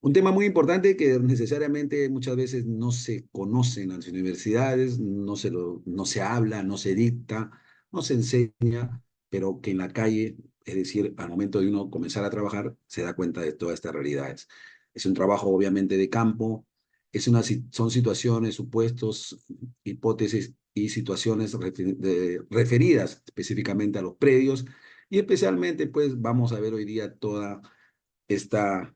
Un tema muy importante que necesariamente muchas veces no se conoce en las universidades, no se habla, no se dicta, no se enseña, pero que en la calle, es decir, al momento de uno comenzar a trabajar, se da cuenta de todas estas realidades. Es un trabajo obviamente de campo, son situaciones, supuestos, hipótesis y situaciones referidas específicamente a los predios y especialmente pues vamos a ver hoy día toda esta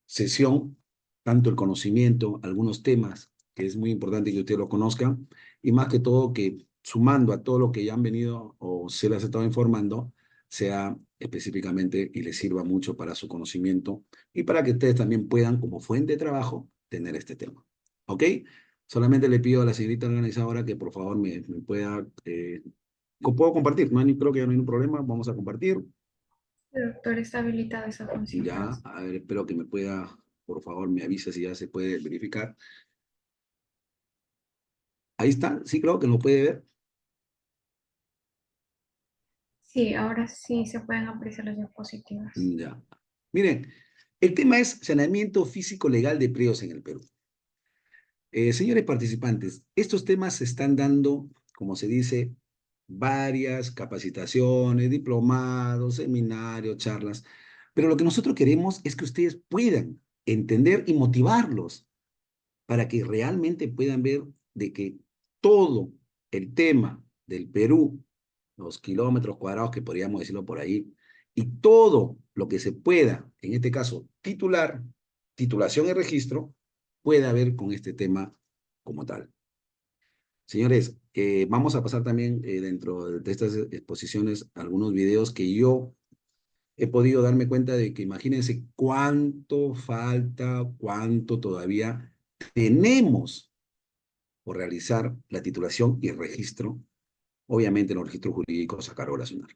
sesión, tanto el conocimiento, algunos temas, que es muy importante que usted lo conozca, y más que todo que sumando a todo lo que ya han venido o se les ha estado informando, sea específicamente y les sirva mucho para su conocimiento y para que ustedes también puedan, como fuente de trabajo, tener este tema. ¿Ok? Solamente le pido a la señorita organizadora que por favor me pueda, puedo compartir, creo que ya no hay ningún problema, vamos a compartir. El doctor está habilitado esa función, Ya, pues. a ver, espero que me pueda, por favor, me avisa si ya se puede verificar. Ahí está, sí creo que lo puede ver. Sí, ahora sí se pueden apreciar las diapositivas. Ya. Miren, el tema es saneamiento físico legal de predios en el Perú. Señores participantes, estos temas se están dando, como se dice, varias capacitaciones, diplomados, seminarios, charlas, pero lo que nosotros queremos es que ustedes puedan entender y motivarlos para que realmente puedan ver de que todo el tema del Perú, los kilómetros cuadrados que podríamos decirlo por ahí, y todo lo que se pueda, en este caso, titulación y registro, puede haber con este tema como tal. Señores, vamos a pasar también dentro de estas exposiciones algunos videos que yo he podido darme cuenta de que imagínense cuánto falta, cuánto todavía tenemos por realizar la titulación y el registro, obviamente en los registros jurídicos a cargo nacional.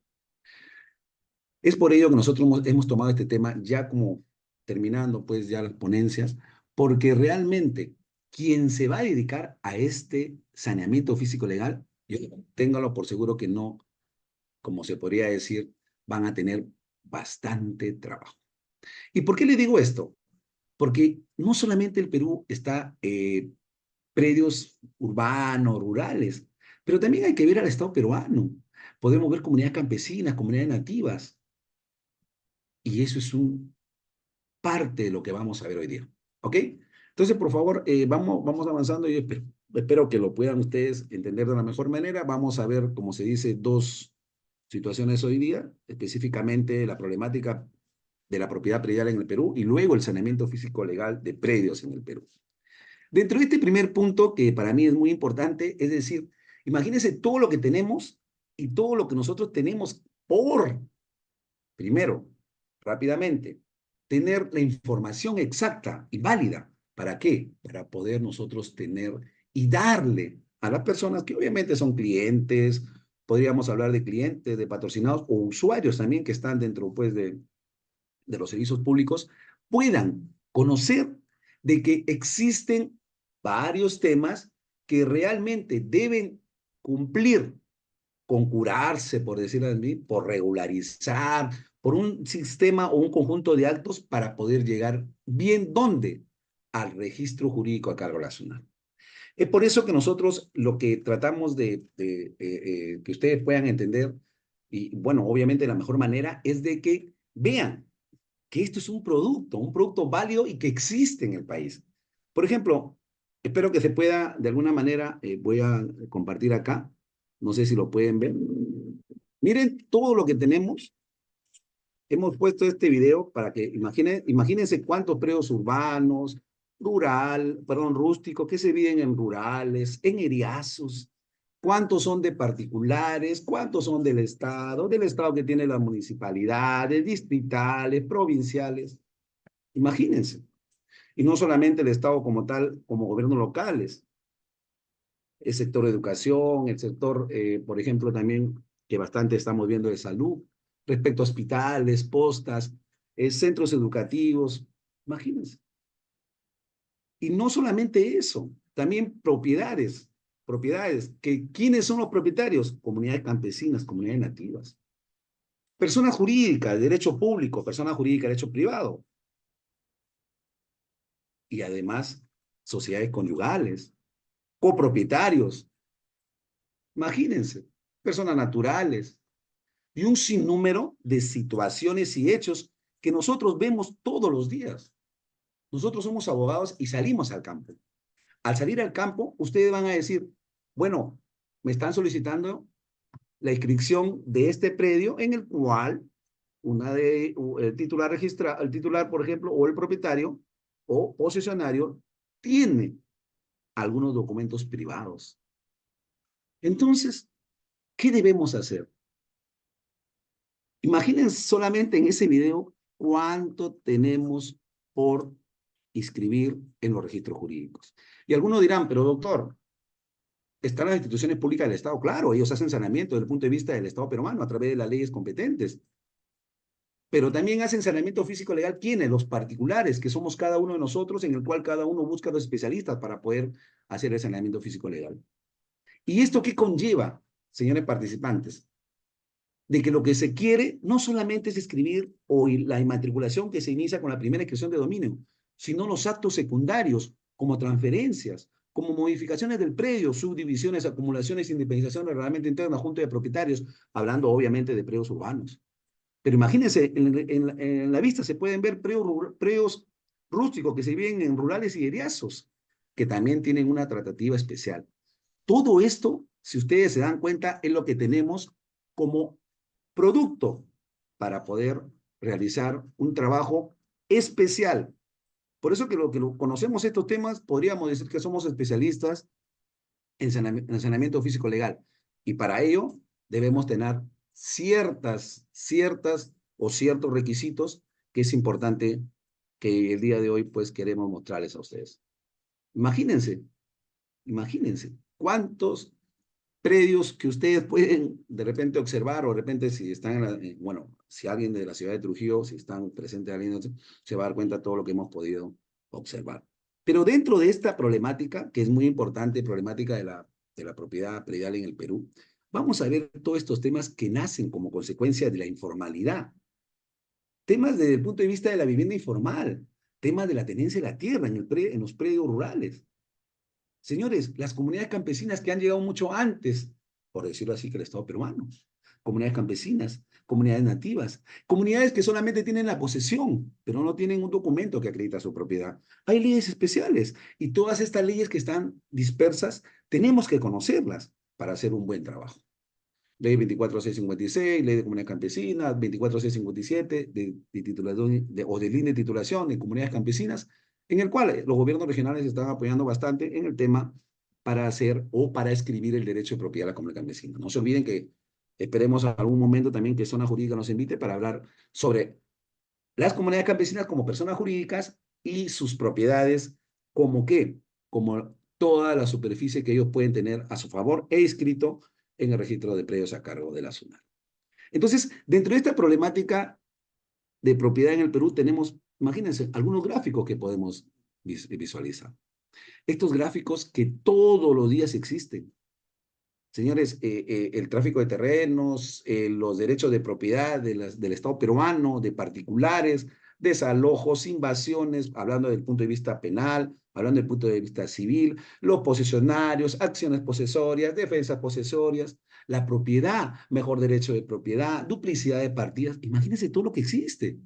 Es por ello que nosotros hemos tomado este tema ya como terminando pues ya las ponencias, porque realmente quien se va a dedicar a este saneamiento físico legal, yo téngalo por seguro que no, como se podría decir, van a tener bastante trabajo. ¿Y por qué le digo esto? Porque no solamente el Perú está predios urbanos, rurales, pero también hay que ver al Estado peruano. Podemos ver comunidades campesinas, comunidades nativas, y eso es un parte de lo que vamos a ver hoy día. ¿Ok? Entonces, por favor, vamos avanzando. Yo espero que lo puedan ustedes entender de la mejor manera. Vamos a ver, como se dice, dos situaciones hoy día, específicamente la problemática de la propiedad predial en el Perú y luego el saneamiento físico legal de predios en el Perú. Dentro de este primer punto, que para mí es muy importante, es decir, imagínense todo lo que tenemos y todo lo que nosotros tenemos por, primero, rápidamente, tener la información exacta y válida. ¿Para qué? Para poder nosotros tener y darle a las personas que obviamente son clientes, podríamos hablar de clientes, de patrocinados o usuarios también que están dentro pues de los servicios públicos puedan conocer de que existen varios temas que realmente deben cumplir con curarse, por decirlo así, por regularizar, por un sistema o un conjunto de actos para poder llegar bien ¿dónde? Al registro jurídico a cargo nacional. Es por eso que nosotros lo que tratamos de que ustedes puedan entender, y bueno, obviamente la mejor manera es de que vean que esto es un producto válido y que existe en el país. Por ejemplo, espero que se pueda, de alguna manera, voy a compartir acá, no sé si lo pueden ver. Miren todo lo que tenemos. Hemos puesto este video para que imagínense cuántos predios urbanos, rústicos, que se viven en rurales, en eriazos, cuántos son de particulares, cuántos son del Estado que tiene las municipalidades, distritales, provinciales. Imagínense. Y no solamente el Estado como tal, como gobiernos locales, el sector de educación, el sector, por ejemplo, también que bastante estamos viendo de salud, respecto a hospitales, postas, centros educativos, imagínense. Y no solamente eso, también propiedades, que ¿quiénes son los propietarios? Comunidades campesinas, comunidades nativas. Personas jurídicas, derecho público, persona jurídica, derecho privado. y además sociedades conyugales, copropietarios, imagínense, personas naturales y un sinnúmero de situaciones y hechos que nosotros vemos todos los días. Nosotros somos abogados y salimos al campo. Al salir al campo, ustedes van a decir, bueno, me están solicitando la inscripción de este predio en el cual el titular el titular, por ejemplo, o el propietario o posesionario tiene algunos documentos privados. Entonces, ¿qué debemos hacer? Imaginen solamente en ese video cuánto tenemos por inscribir en los registros jurídicos. Y algunos dirán, pero doctor, están las instituciones públicas del Estado. Claro, ellos hacen saneamiento desde el punto de vista del Estado peruano a través de las leyes competentes. Pero también hacen saneamiento físico legal, ¿quiénes? Los particulares, que somos cada uno de nosotros, en el cual cada uno busca a los especialistas para poder hacer el saneamiento físico legal. ¿Y esto qué conlleva, señores participantes? De que lo que se quiere no solamente es escribir o la inmatriculación que se inicia con la primera inscripción de dominio, sino los actos secundarios, como transferencias, como modificaciones del predio, subdivisiones, acumulaciones, independización del reglamento interno, junta de propietarios, hablando obviamente de predios urbanos. Pero imagínense, en la vista se pueden ver predios rústicos que se viven en rurales y eriazos, que también tienen una tratativa especial. Todo esto, si ustedes se dan cuenta, es lo que tenemos como producto para poder realizar un trabajo especial. Por eso que lo conocemos estos temas, podríamos decir que somos especialistas en saneamiento físico legal. Y para ello debemos tener ciertas o ciertos requisitos que es importante que el día de hoy pues queremos mostrarles a ustedes. Imagínense, imagínense cuántos predios que ustedes pueden de repente observar o de repente si están, bueno, si alguien de la ciudad de Trujillo, si están presentes alguien, se va a dar cuenta de todo lo que hemos podido observar. Pero dentro de esta problemática, que es muy importante, problemática de la propiedad predial en el Perú, vamos a ver todos estos temas que nacen como consecuencia de la informalidad. Temas desde el punto de vista de la vivienda informal, temas de la tenencia de la tierra en los predios rurales. Señores, las comunidades campesinas que han llegado mucho antes, por decirlo así, que el Estado peruano. Comunidades campesinas, comunidades nativas, comunidades que solamente tienen la posesión, pero no tienen un documento que acredita su propiedad. Hay leyes especiales y todas estas leyes que están dispersas, tenemos que conocerlas para hacer un buen trabajo. Ley 24656, Ley de Comunidades Campesinas, 24657, de titulación o de línea de titulación de comunidades campesinas, en el cual los gobiernos regionales están apoyando bastante en el tema para hacer o para escribir el derecho de propiedad a la comunidad campesina. No se olviden que esperemos a algún momento también que Zona Jurídica nos invite para hablar sobre las comunidades campesinas como personas jurídicas y sus propiedades como qué, como toda la superficie que ellos pueden tener a su favor e inscrito en el registro de predios a cargo de la SUNAT. Entonces, dentro de esta problemática de propiedad en el Perú tenemos, imagínense, algunos gráficos que podemos visualizar. Estos gráficos que todos los días existen. Señores, el tráfico de terrenos, los derechos de propiedad del Estado peruano, de particulares, desalojos, invasiones, hablando del punto de vista penal, hablando del punto de vista civil, los posesionarios, acciones posesorias, defensas posesorias, la propiedad, mejor derecho de propiedad, duplicidad de partidas. Imagínense todo lo que existe.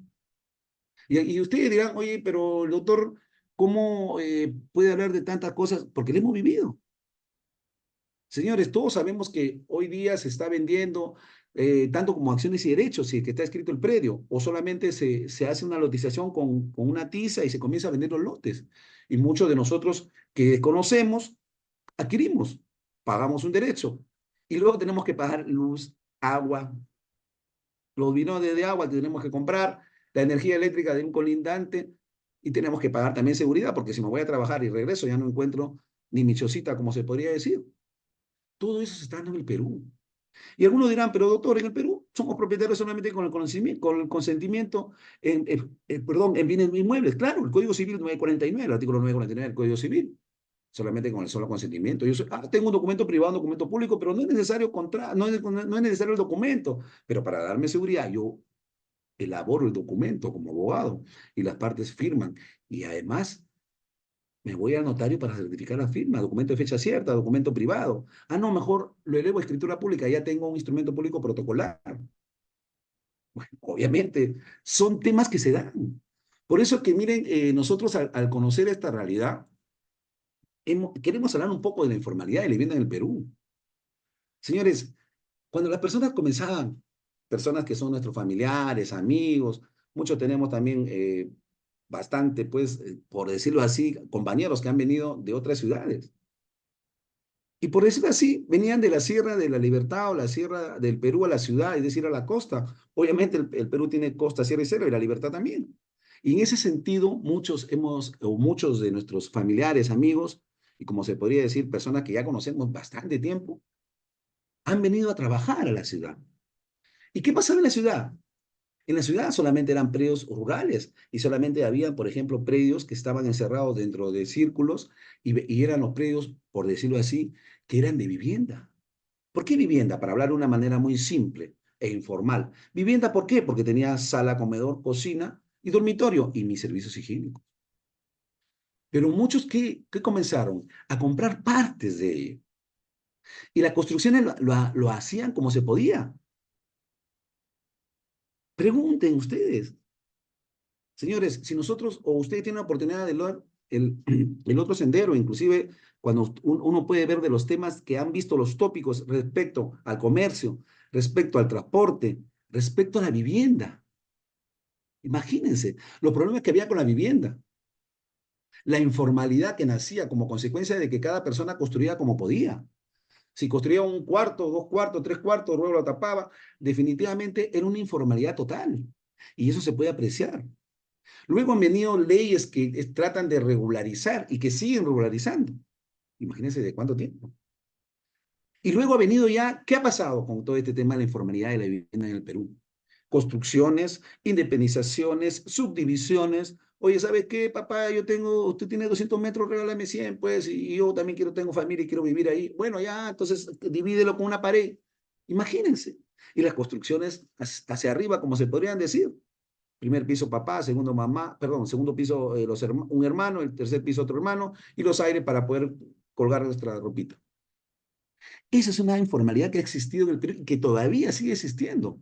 Y ustedes dirán, oye, pero el doctor, ¿cómo puede hablar de tantas cosas? Porque lo hemos vivido. Señores, todos sabemos que hoy día se está vendiendo tanto como acciones y derechos, si es que está escrito el predio, o solamente se hace una lotización con una tiza y se comienza a vender los lotes. Y muchos de nosotros que conocemos, adquirimos, pagamos un derecho. Y luego tenemos que pagar luz, agua, los binones de agua que tenemos que comprar, la energía eléctrica de un colindante, y tenemos que pagar también seguridad, porque si me voy a trabajar y regreso ya no encuentro ni mi chocita, como se podría decir. Todo eso se está dando en el Perú. Y algunos dirán, pero doctor, en el Perú somos propietarios solamente con el consentimiento perdón, en bienes inmuebles. Claro, el Código Civil 949, el artículo 949 del Código Civil, solamente con el solo consentimiento. Tengo un documento privado, un documento público, pero no es necesario no es necesario el documento. Pero para darme seguridad, yo elaboro el documento como abogado y las partes firman. Y además, Me voy al notario para certificar la firma, documento de fecha cierta, documento privado. Ah, no, mejor lo elevo a escritura pública, ya tengo un instrumento público protocolar. Bueno, obviamente, son temas que se dan. Por eso que miren, nosotros al conocer esta realidad, queremos hablar un poco de la informalidad y la vivienda en el Perú. Señores, cuando las personas comenzaban, personas que son nuestros familiares, amigos, muchos tenemos también bastante, pues, por decirlo así, compañeros que han venido de otras ciudades. Y por decirlo así, venían de la Sierra de la Libertad o la Sierra del Perú a la ciudad, es decir, a la costa. Obviamente el Perú tiene costa, sierra y selva y la Libertad también. Y en ese sentido, muchos de nuestros familiares, amigos, y como se podría decir, personas que ya conocemos bastante tiempo, han venido a trabajar a la ciudad. ¿Y qué pasaba en la ciudad? En la ciudad solamente eran predios rurales y solamente había, por ejemplo, predios que estaban encerrados dentro de círculos y eran los predios, por decirlo así, que eran de vivienda. ¿Por qué vivienda? Para hablar de una manera muy simple e informal. ¿Vivienda por qué? Porque tenía sala, comedor, cocina y dormitorio y mis servicios higiénicos. Pero muchos que comenzaron a comprar partes de ello. Y las construcciones lo hacían como se podía. Pregunten ustedes. Señores, si nosotros o usted tiene la oportunidad de ver el otro sendero, inclusive cuando uno puede ver de los temas que han visto los tópicos respecto al comercio, respecto al transporte, respecto a la vivienda. Imagínense los problemas que había con la vivienda, la informalidad que nacía como consecuencia de que cada persona construía como podía. Si construía un cuarto, dos cuartos, tres cuartos, luego lo tapaba, definitivamente era una informalidad total. Y eso se puede apreciar. Luego han venido leyes que tratan de regularizar y que siguen regularizando. Imagínense de cuánto tiempo. Y luego ha venido ya, ¿qué ha pasado con todo este tema de la informalidad de la vivienda en el Perú? Construcciones, independizaciones, subdivisiones. Oye, ¿sabes qué, papá? Usted tiene 200 metros, regálame 100, pues, y yo también tengo familia y quiero vivir ahí. Bueno, ya, entonces divídelo con una pared. Imagínense. Y las construcciones hacia arriba, como se podrían decir. Primer piso papá, segundo mamá, perdón, segundo piso un hermano, el tercer piso otro hermano, y los aires para poder colgar nuestra ropita. Esa es una informalidad que ha existido en el Perú y que todavía sigue existiendo.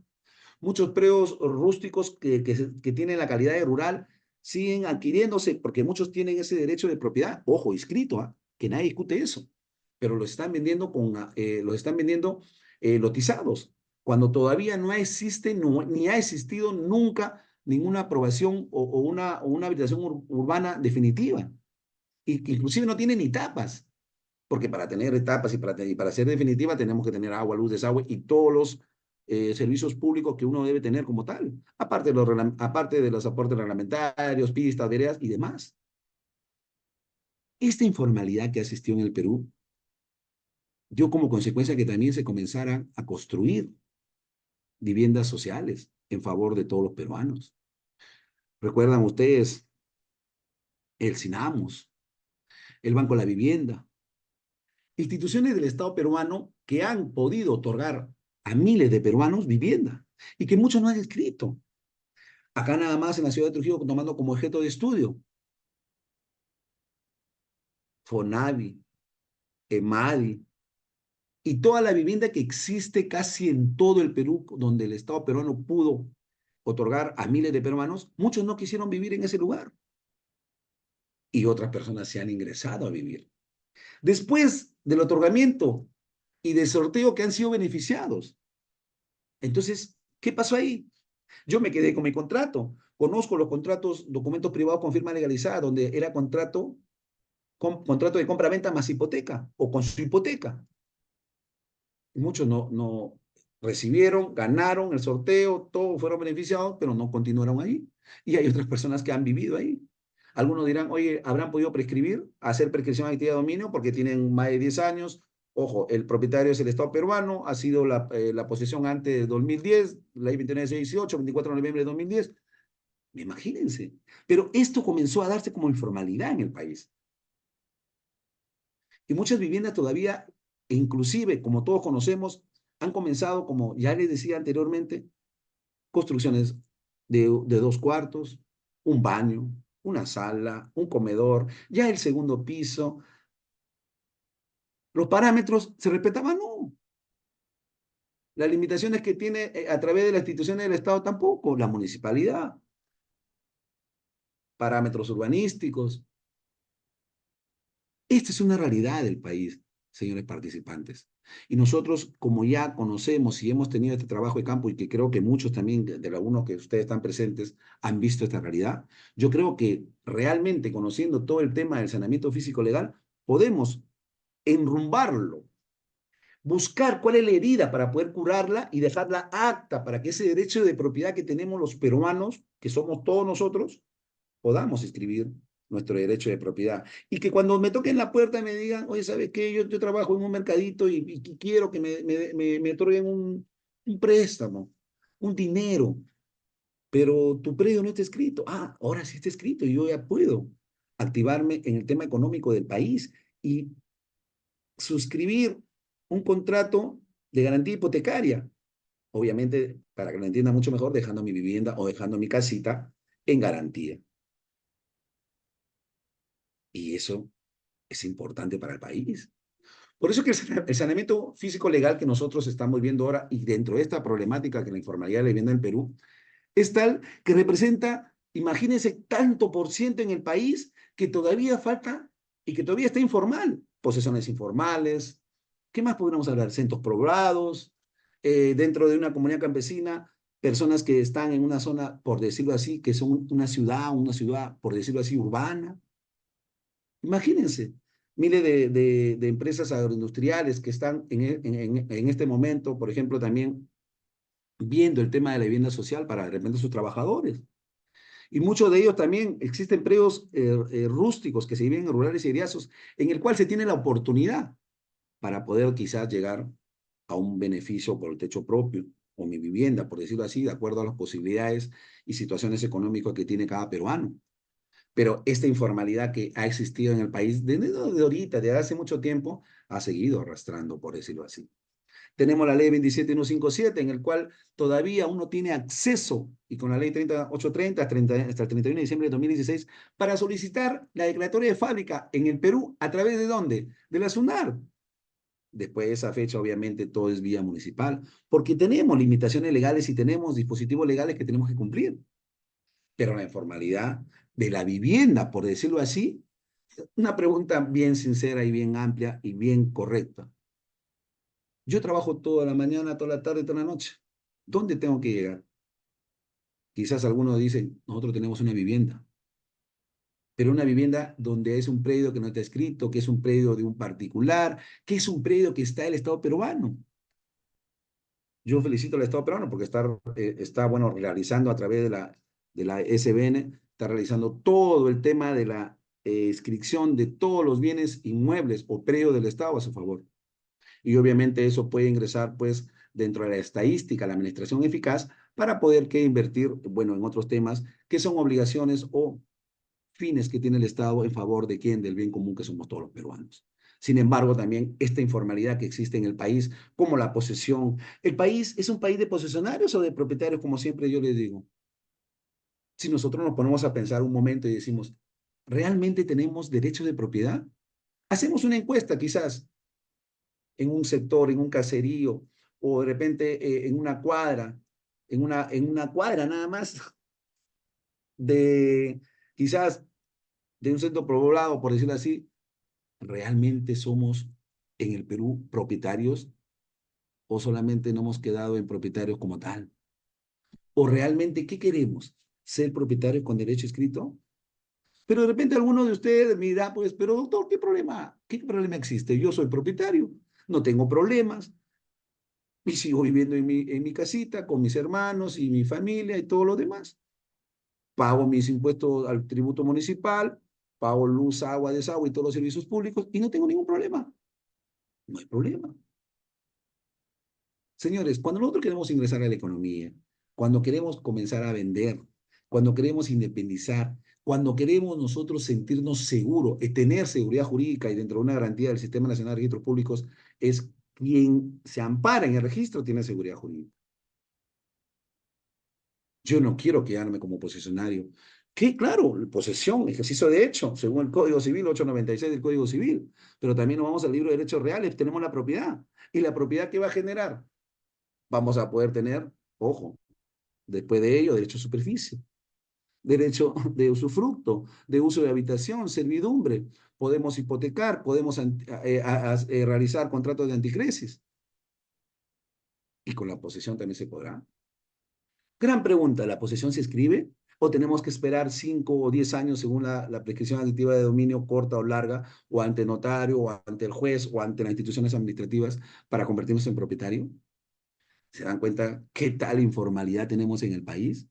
Muchos predios rústicos que tienen la calidad de rural siguen adquiriéndose porque muchos tienen ese derecho de propiedad, ojo, inscrito, que nadie discute eso, pero los están vendiendo, los están vendiendo lotizados, cuando todavía no existe, ni ha existido nunca ninguna aprobación o una habitación urbana definitiva, y que inclusive no tiene ni tapas porque para tener etapas y para ser definitiva tenemos que tener agua, luz, desagüe y todos los servicios públicos que uno debe tener como tal, aparte de los aportes reglamentarios, pistas, veredas y demás. Esta informalidad que asistió en el Perú dio como consecuencia que también se comenzaran a construir viviendas sociales en favor de todos los peruanos. Recuerdan ustedes el SINAMUS, el Banco de la Vivienda, instituciones del Estado peruano que han podido otorgar a miles de peruanos vivienda y que muchos no han escrito. Acá nada más en la ciudad de Trujillo, tomando como objeto de estudio, FONAVI, EMADI, y toda la vivienda que existe casi en todo el Perú, donde el Estado peruano pudo otorgar a miles de peruanos, muchos no quisieron vivir en ese lugar y otras personas se han ingresado a vivir. Después del otorgamiento y del sorteo que han sido beneficiados. Entonces, ¿qué pasó ahí? Yo me quedé con mi contrato. Conozco los contratos, documentos privados con firma legalizada, donde era contrato de compra-venta más hipoteca o con su hipoteca. Muchos no recibieron, ganaron el sorteo, todos fueron beneficiados, pero no continuaron ahí. Y hay otras personas que han vivido ahí. Algunos dirán, oye, ¿habrán podido prescribir, hacer prescripción de actividad de dominio porque tienen más de 10 años? Ojo, el propietario es el Estado peruano, ha sido la posesión antes de 2010, ley 29.618, 24 de noviembre de 2010. Imagínense. Pero esto comenzó a darse como informalidad en el país. Y muchas viviendas todavía, inclusive, como todos conocemos, han comenzado, como ya les decía anteriormente, construcciones de 2 cuartos, un baño, una sala, un comedor, ya el segundo piso, los parámetros se respetaban, no. Las limitaciones que tiene a través de las instituciones del Estado tampoco, la municipalidad, parámetros urbanísticos. Esta es una realidad del país, señores participantes. Y nosotros, como ya conocemos y hemos tenido este trabajo de campo y que creo que muchos también de algunos que ustedes están presentes han visto esta realidad, yo creo que realmente conociendo todo el tema del saneamiento físico legal, podemos enrumbarlo, buscar cuál es la herida para poder curarla y dejarla apta para que ese derecho de propiedad que tenemos los peruanos, que somos todos nosotros, podamos escribir nuestro derecho de propiedad. Y que cuando me toquen la puerta me digan, oye, ¿sabes qué? Yo trabajo en un mercadito y quiero que me otorguen un préstamo, un dinero, pero tu predio no está escrito. Ah, ahora sí está escrito y yo ya puedo activarme en el tema económico del país y suscribir un contrato de garantía hipotecaria. Obviamente, para que lo entienda mucho mejor, dejando mi vivienda o dejando mi casita en garantía. Y eso es importante para el país. Por eso que el saneamiento físico legal que nosotros estamos viendo ahora y dentro de esta problemática que la informalidad de la vivienda en Perú es tal que representa, imagínense, tanto por ciento en el país que todavía falta y que todavía está informal. Posesiones informales, ¿qué más podríamos hablar? Centros poblados, dentro de una comunidad campesina, personas que están en una zona, por decirlo así, que son una ciudad, por decirlo así, urbana. Imagínense, miles de empresas agroindustriales que están en este momento, por ejemplo, también viendo el tema de la vivienda social para de repente sus trabajadores. Y muchos de ellos también existen predios rústicos que se viven en rurales y eriazos, en el cual se tiene la oportunidad para poder quizás llegar a un beneficio por el techo propio o mi vivienda, por decirlo así, de acuerdo a las posibilidades y situaciones económicas que tiene cada peruano. Pero esta informalidad que ha existido en el país desde de ahorita, desde hace mucho tiempo, ha seguido arrastrando, por decirlo así. Tenemos la ley 27157, en el cual todavía uno tiene acceso, y con la ley 3830 hasta el 31 de diciembre de 2016, para solicitar la declaratoria de fábrica en el Perú, ¿a través de dónde? De la SUNAR. Después de esa fecha, obviamente, todo es vía municipal, porque tenemos limitaciones legales y tenemos dispositivos legales que tenemos que cumplir. Pero la informalidad de la vivienda, por decirlo así, una pregunta bien sincera y bien amplia y bien correcta. Yo trabajo toda la mañana, toda la tarde, toda la noche. ¿Dónde tengo que llegar? Quizás algunos dicen, nosotros tenemos una vivienda, pero una vivienda donde es un predio que no está escrito, que es un predio de un particular, que es un predio que está el Estado peruano. Yo felicito al Estado peruano porque está bueno, realizando a través de la SBN, está realizando todo el tema de la inscripción de todos los bienes inmuebles o predios del Estado a su favor. Y obviamente eso puede ingresar pues dentro de la estadística, la administración eficaz, para poder que invertir, bueno, en otros temas que son obligaciones o fines que tiene el Estado en favor de quién, del bien común que somos todos los peruanos. Sin embargo, también esta informalidad que existe en el país, como la posesión. ¿El país es un país de posesionarios o de propietarios, como siempre yo les digo? Si nosotros nos ponemos a pensar un momento y decimos, ¿realmente tenemos derecho de propiedad? Hacemos una encuesta quizás en un sector, en un caserío, o de repente en una cuadra, en una cuadra nada más, de quizás de un centro poblado, por decirlo así. ¿Realmente somos en el Perú propietarios o solamente nos hemos quedado en propietarios como tal? ¿O realmente qué queremos? ¿Ser propietarios con derecho escrito? Pero de repente alguno de ustedes me dirá, pues, pero doctor, ¿qué problema existe? Yo soy propietario, no tengo problemas y sigo viviendo en mi casita con mis hermanos y mi familia y todo lo demás. Pago mis impuestos al tributo municipal, pago luz, agua, desagüe y todos los servicios públicos y no tengo ningún problema. No hay problema. Señores, cuando nosotros queremos ingresar a la economía, cuando queremos comenzar a vender, cuando queremos independizar, cuando queremos nosotros sentirnos seguros, tener seguridad jurídica y dentro de una garantía del Sistema Nacional de Registros Públicos, es quien se ampara en el registro tiene seguridad jurídica. Yo no quiero quedarme como posesionario. Que claro, posesión, ejercicio de hecho, según el Código Civil 896 del Código Civil, pero también nos vamos al libro de derechos reales, tenemos la propiedad. ¿Y la propiedad qué va a generar? Vamos a poder tener, ojo, después de ello, derecho a superficie, derecho de usufructo, de uso de habitación, servidumbre. Podemos hipotecar, podemos realizar contratos de anticresis. Y con la posesión también se podrá. Gran pregunta, ¿la posesión se escribe? ¿O tenemos que esperar 5 o 10 años según la prescripción aditiva de dominio corta o larga, o ante notario, o ante el juez, o ante las instituciones administrativas para convertirnos en propietario? ¿Se dan cuenta qué tal informalidad tenemos en el país?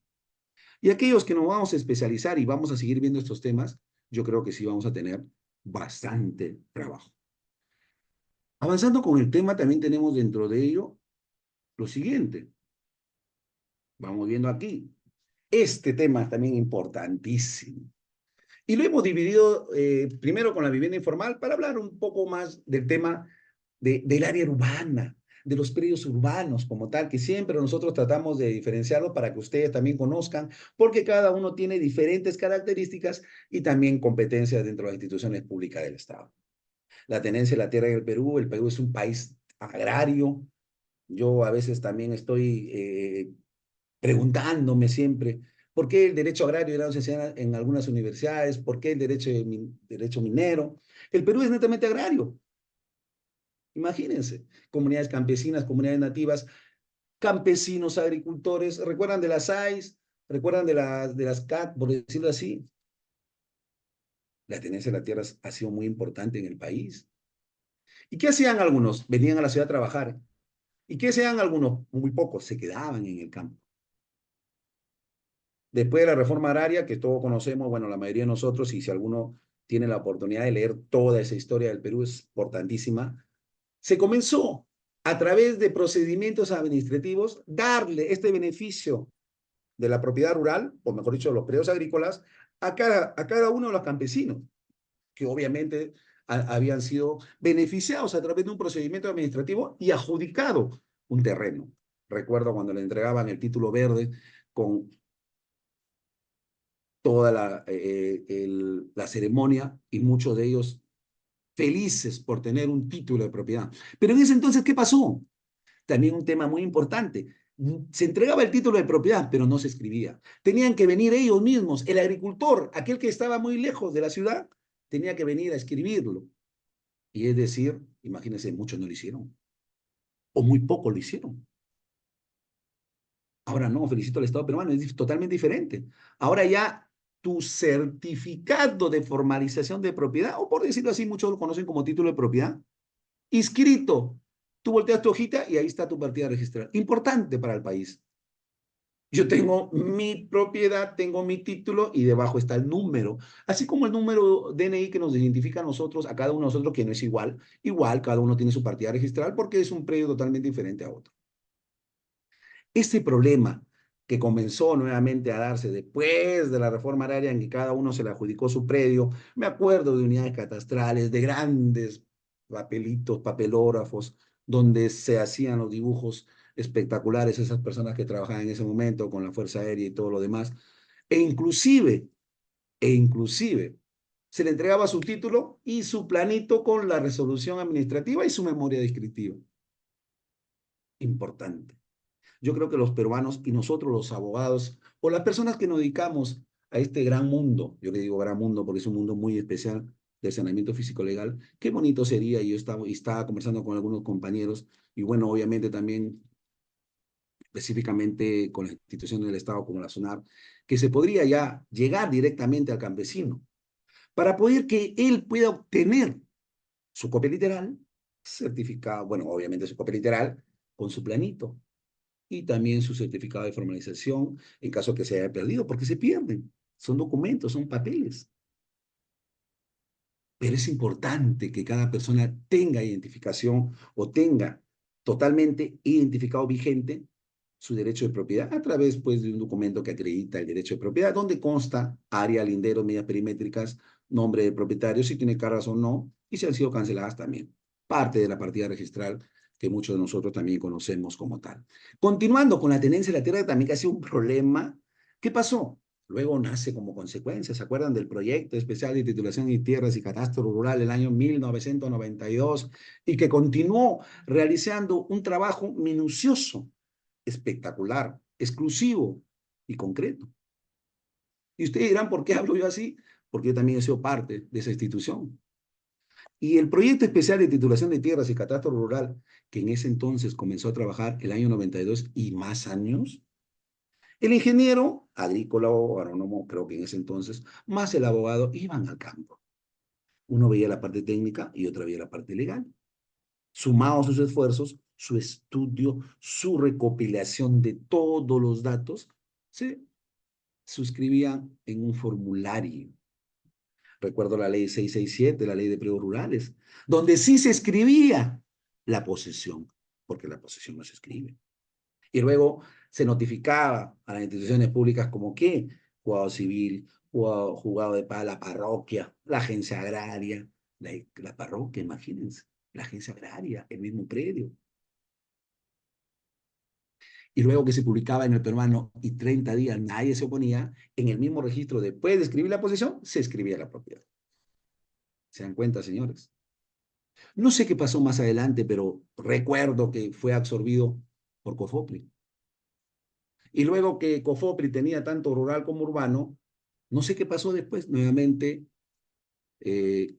Y aquellos que nos vamos a especializar y vamos a seguir viendo estos temas, yo creo que sí vamos a tener bastante trabajo. Avanzando con el tema, también tenemos dentro de ello lo siguiente. Vamos viendo aquí. Este tema es también importantísimo. Y lo hemos dividido primero con la vivienda informal para hablar un poco más del tema del área urbana, de los predios urbanos como tal, que siempre nosotros tratamos de diferenciarlo para que ustedes también conozcan, porque cada uno tiene diferentes características y también competencias dentro de las instituciones públicas del Estado. La tenencia de la tierra en el Perú es un país agrario. Yo a veces también estoy preguntándome siempre, ¿por qué el derecho agrario era enseñado en algunas universidades? ¿Por qué el derecho minero? El Perú es netamente agrario. Imagínense, comunidades campesinas, comunidades nativas, campesinos, agricultores, ¿recuerdan de las AIS? ¿Recuerdan de las CAT, por decirlo así? La tenencia de la tierra ha sido muy importante en el país. ¿Y qué hacían algunos? Venían a la ciudad a trabajar. ¿Y qué hacían algunos? Muy pocos, se quedaban en el campo. Después de la reforma agraria, que todos conocemos, bueno, la mayoría de nosotros, y si alguno tiene la oportunidad de leer toda esa historia del Perú, es importantísima, se comenzó a través de procedimientos administrativos darle este beneficio de la propiedad rural, o mejor dicho, de los predios agrícolas, a cada uno de los campesinos, que obviamente habían sido beneficiados a través de un procedimiento administrativo y adjudicado un terreno. Recuerdo cuando le entregaban el título verde con toda la ceremonia y muchos de ellos felices por tener un título de propiedad. Pero en ese entonces, ¿qué pasó? También un tema muy importante. Se entregaba el título de propiedad, pero no se escribía. Tenían que venir ellos mismos. El agricultor, aquel que estaba muy lejos de la ciudad, tenía que venir a escribirlo. Y es decir, imagínense, muchos no lo hicieron. O muy pocos lo hicieron. Ahora no, felicito al Estado peruano, es totalmente diferente. Ahora ya tu certificado de formalización de propiedad, o por decirlo así, muchos lo conocen como título de propiedad, inscrito. Tú volteas tu hojita y ahí está tu partida registral. Importante para el país. Yo tengo mi propiedad, tengo mi título y debajo está el número. Así como el número DNI que nos identifica a nosotros, a cada uno de nosotros, que no es igual. Igual, cada uno tiene su partida registral porque es un predio totalmente diferente a otro. Este problema que comenzó nuevamente a darse después de la reforma agraria en que cada uno se le adjudicó su predio, me acuerdo de unidades catastrales, de grandes papelitos, papelógrafos, donde se hacían los dibujos espectaculares esas personas que trabajaban en ese momento con la Fuerza Aérea y todo lo demás, e inclusive, se le entregaba su título y su planito con la resolución administrativa y su memoria descriptiva. Importante. Yo creo que los peruanos y nosotros los abogados o las personas que nos dedicamos a este gran mundo, yo le digo gran mundo porque es un mundo muy especial del saneamiento físico legal, qué bonito sería, y yo estaba conversando con algunos compañeros y bueno, obviamente también específicamente con las instituciones del Estado como la SUNAR, que se podría ya llegar directamente al campesino para poder que él pueda obtener su copia literal, certificado, bueno, obviamente su copia literal con su planito y también su certificado de formalización en caso que se haya perdido, porque se pierden. Son documentos, son papeles. Pero es importante que cada persona tenga identificación o tenga totalmente identificado vigente su derecho de propiedad a través pues, de un documento que acredita el derecho de propiedad, donde consta área, lindero, medidas perimétricas, nombre del propietario, si tiene cargas o no, y si han sido canceladas también. Parte de la partida registral que muchos de nosotros también conocemos como tal. Continuando con la tenencia de la tierra, también que ha sido un problema. ¿Qué pasó? Luego nace como consecuencia, ¿se acuerdan del proyecto especial de titulación y tierras y catastro rural del año 1992 y que continuó realizando un trabajo minucioso, espectacular, exclusivo y concreto? Y ustedes dirán, ¿por qué hablo yo así? Porque yo también he sido parte de esa institución. Y el proyecto especial de titulación de tierras y catastro rural, que en ese entonces comenzó a trabajar el año 92 y más años, el ingeniero agrícola o agrónomo, creo que en ese entonces, más el abogado, iban al campo. Uno veía la parte técnica y otro veía la parte legal. Sumados sus esfuerzos, su estudio, su recopilación de todos los datos, se suscribían en un formulario. Recuerdo la ley 667, la ley de predios rurales, donde sí se escribía la posesión, porque la posesión no se escribe. Y luego se notificaba a las instituciones públicas como que juzgado civil, juzgado de paz, la parroquia, la agencia agraria, la parroquia, imagínense, la agencia agraria, el mismo predio. Y luego que se publicaba en el peruano y 30 días nadie se oponía, en el mismo registro, después de escribir la posesión, se escribía la propiedad. ¿Se dan cuenta, señores? No sé qué pasó más adelante, pero recuerdo que fue absorbido por Cofopri. Y luego que Cofopri tenía tanto rural como urbano, no sé qué pasó después. Nuevamente eh,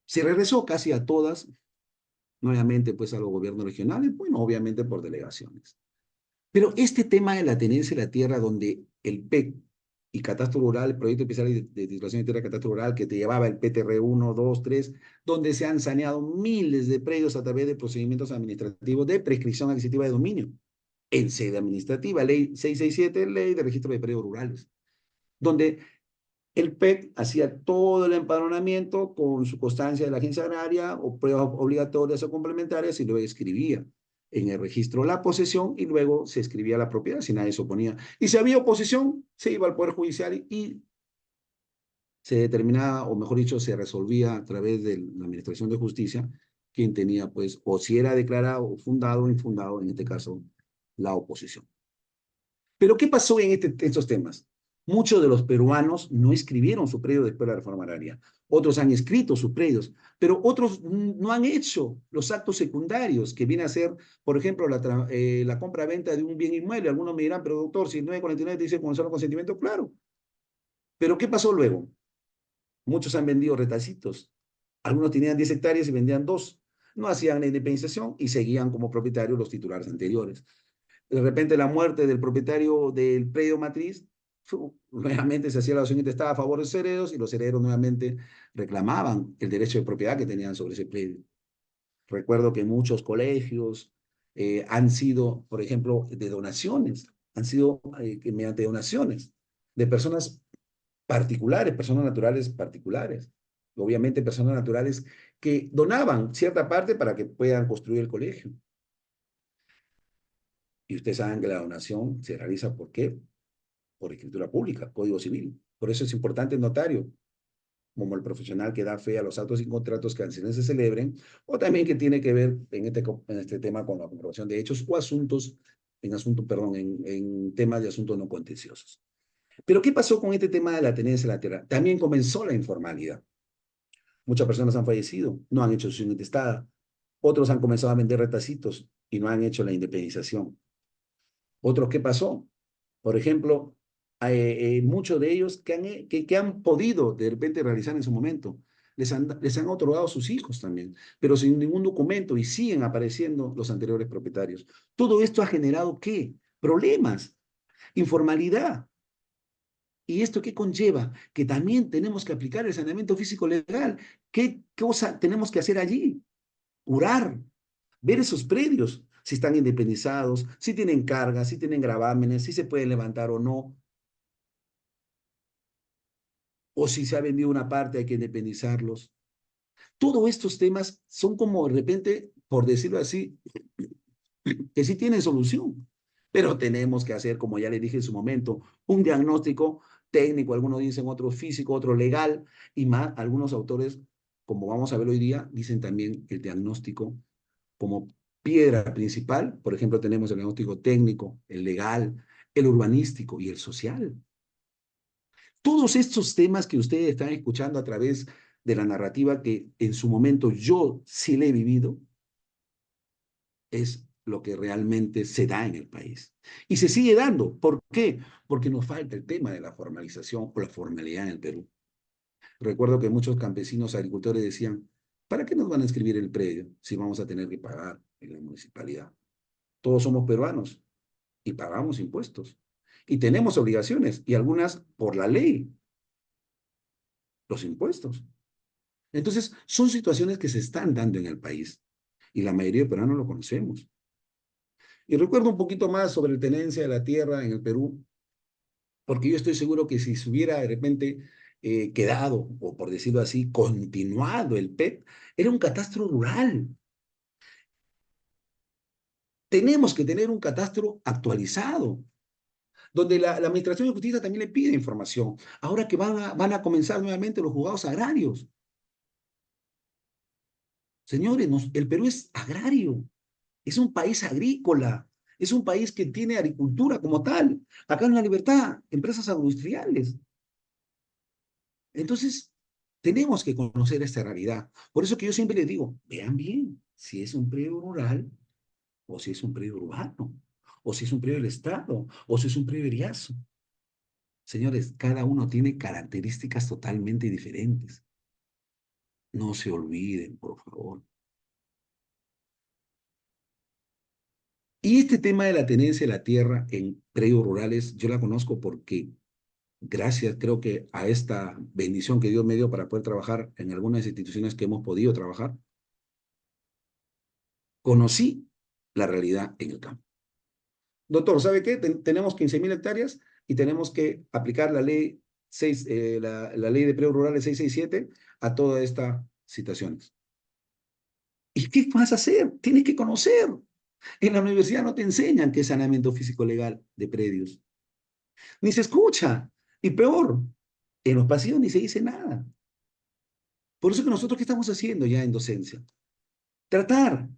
se regresó casi a todas, nuevamente pues a los gobiernos regionales, bueno, obviamente por delegaciones. Pero este tema de la tenencia de la tierra, donde el PEC y Catastro Rural, el Proyecto Especial de Titulación de Tierra y Catastro Rural, que te llevaba el PTR 1, 2, 3, donde se han saneado miles de predios a través de procedimientos administrativos de prescripción adquisitiva de dominio, en sede administrativa, ley 667, ley de registro de predios rurales, donde el PEC hacía todo el empadronamiento con su constancia de la agencia agraria o pruebas obligatorias o complementarias y luego escribía en el registro la posesión y luego se escribía la propiedad si nadie se oponía. Y si había oposición, se iba al Poder Judicial y se determinaba, o mejor dicho, se resolvía a través de la Administración de Justicia quien tenía, pues, o si era declarado fundado o infundado, en este caso, la oposición. Pero ¿qué pasó en estos temas? Muchos de los peruanos no escribieron su predio después de la reforma agraria. Otros han escrito sus predios, pero otros no han hecho los actos secundarios, que viene a ser, por ejemplo, la compra-venta de un bien inmueble. Algunos me dirán, pero doctor, si 949 te dice con solo consentimiento, claro. Pero ¿qué pasó luego? Muchos han vendido retacitos. Algunos tenían 10 hectáreas y vendían 2. No hacían la independización y seguían como propietarios los titulares anteriores. De repente la muerte del propietario del predio matriz, nuevamente se hacía la adopción intestada a favor de los herederos y los herederos nuevamente reclamaban el derecho de propiedad que tenían sobre ese predio. Recuerdo que muchos colegios han sido, por ejemplo, de donaciones, han sido mediante donaciones de personas particulares, personas naturales particulares. Obviamente personas naturales que donaban cierta parte para que puedan construir el colegio. Y ustedes saben que la donación se realiza ¿por qué? Por escritura pública, Código Civil. Por eso es importante el notario, como el profesional que da fe a los actos y contratos que se celebren, o también que tiene que ver en este tema con la comprobación de hechos o asuntos, en temas de asuntos no contenciosos. Pero ¿qué pasó con este tema de la tenencia de la tierra? También comenzó la informalidad. Muchas personas han fallecido, no han hecho su intestada. Otros han comenzado a vender retacitos y no han hecho la independización. Otros, ¿qué pasó? Por ejemplo, muchos de ellos que han podido de repente realizar en su momento, les han otorgado a sus hijos también, pero sin ningún documento y siguen apareciendo los anteriores propietarios. Todo esto ha generado ¿qué? Problemas, informalidad. ¿Y esto qué conlleva? Que también tenemos que aplicar el saneamiento físico legal. ¿Qué cosa tenemos que hacer allí? Curar, ver esos predios, si están independizados, si tienen cargas, si tienen gravámenes, si se pueden levantar o no, o si se ha vendido una parte hay que independizarlos. Todos estos temas son como de repente, por decirlo así, que sí tienen solución, pero tenemos que hacer, como ya le dije en su momento, un diagnóstico técnico, algunos dicen otro físico, otro legal, y más algunos autores, como vamos a ver hoy día, dicen también el diagnóstico como piedra principal. Por ejemplo, tenemos el diagnóstico técnico, el legal, el urbanístico y el social. Todos estos temas que ustedes están escuchando a través de la narrativa que en su momento yo sí le he vivido, es lo que realmente se da en el país. Y se sigue dando. ¿Por qué? Porque nos falta el tema de la formalización o la formalidad en el Perú. Recuerdo que muchos campesinos agricultores decían, ¿para qué nos van a inscribir el predio si vamos a tener que pagar en la municipalidad? Todos somos peruanos y pagamos impuestos. Y tenemos obligaciones, y algunas por la ley, los impuestos. Entonces, son situaciones que se están dando en el país y la mayoría de peruanos lo conocemos. Y recuerdo un poquito más sobre la tenencia de la tierra en el Perú, porque yo estoy seguro que si se hubiera de repente quedado, o por decirlo así, continuado el PEP, era un catastro rural. Tenemos que tener un catastro actualizado, donde la Administración de Justicia también le pide información. Ahora que van a comenzar nuevamente los juzgados agrarios. Señores, el Perú es agrario, es un país agrícola, es un país que tiene agricultura como tal. Acá en La Libertad, empresas agroindustriales. Entonces, tenemos que conocer esta realidad. Por eso que yo siempre les digo, vean bien si es un predio rural o si es un predio urbano, o si es un predio del Estado, o si es un predio eriazo. Señores, cada uno tiene características totalmente diferentes. No se olviden, por favor. Y este tema de la tenencia de la tierra en predios rurales, yo la conozco porque gracias, creo que a esta bendición que Dios me dio para poder trabajar en algunas instituciones que hemos podido trabajar, conocí la realidad en el campo. Doctor, ¿sabe qué? Tenemos 15.000 hectáreas y tenemos que aplicar la ley, 6, la ley de predios rurales 667 a todas estas situaciones. ¿Y qué vas a hacer? Tienes que conocer. En la universidad no te enseñan qué es saneamiento físico legal de predios. Ni se escucha. Y peor, en los pasillos ni se dice nada. Por eso que nosotros, ¿qué estamos haciendo ya en docencia? Tratar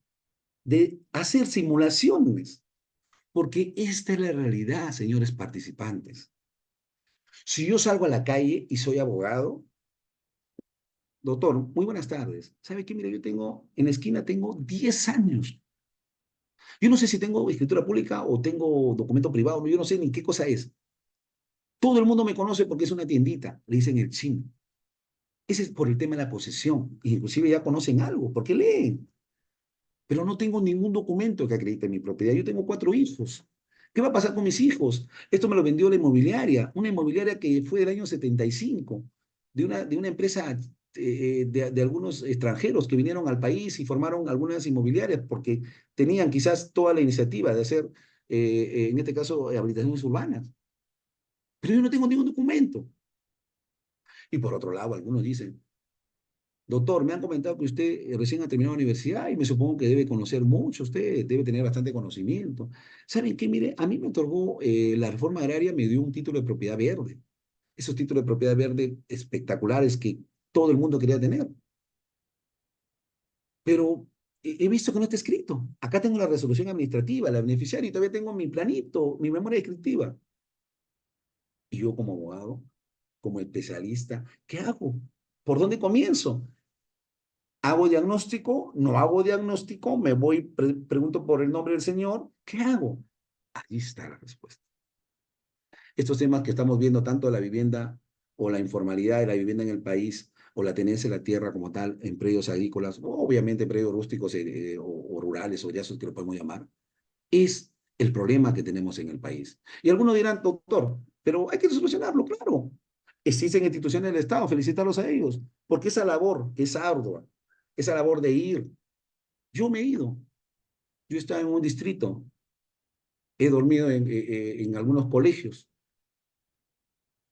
de hacer simulaciones, porque esta es la realidad, señores participantes. Si yo salgo a la calle y soy abogado, doctor, muy buenas tardes. ¿Sabe qué? Mira, yo tengo, en la esquina tengo 10 años. Yo no sé si tengo escritura pública o tengo documento privado, yo no sé ni qué cosa es. Todo el mundo me conoce porque es una tiendita, le dicen el chino. Ese es por el tema de la posesión. Inclusive ya conocen algo, porque leen. Pero no tengo ningún documento que acredite mi propiedad. Yo tengo 4 hijos. ¿Qué va a pasar con mis hijos? Esto me lo vendió la inmobiliaria, una inmobiliaria que fue del año 75, de una empresa de algunos extranjeros que vinieron al país y formaron algunas inmobiliarias porque tenían quizás toda la iniciativa de hacer, en este caso, habilitaciones urbanas. Pero yo no tengo ningún documento. Y por otro lado, algunos dicen, doctor, me han comentado que usted recién ha terminado la universidad y me supongo que debe conocer mucho, usted debe tener bastante conocimiento. ¿Saben qué? Mire, a mí me otorgó la reforma agraria, me dio un título de propiedad verde. Esos títulos de propiedad verde espectaculares que todo el mundo quería tener. Pero he visto que no está escrito. Acá tengo la resolución administrativa, la beneficiaria y todavía tengo mi planito, mi memoria descriptiva. Y yo como abogado, como especialista, ¿qué hago? ¿Por dónde comienzo? ¿Hago diagnóstico? ¿No hago diagnóstico? ¿Me voy, pregunto por el nombre del Señor? ¿Qué hago? Ahí está la respuesta. Estos temas que estamos viendo, tanto la vivienda o la informalidad de la vivienda en el país, o la tenencia de la tierra como tal, en predios agrícolas, o obviamente predios rústicos o rurales, o ya eso que lo podemos llamar, es el problema que tenemos en el país. Y algunos dirán, doctor, pero hay que solucionarlo, claro. Existen instituciones del Estado, felicitarlos a ellos, porque esa labor es ardua, esa labor de ir. Yo me he ido, yo estaba en un distrito, he dormido en algunos colegios.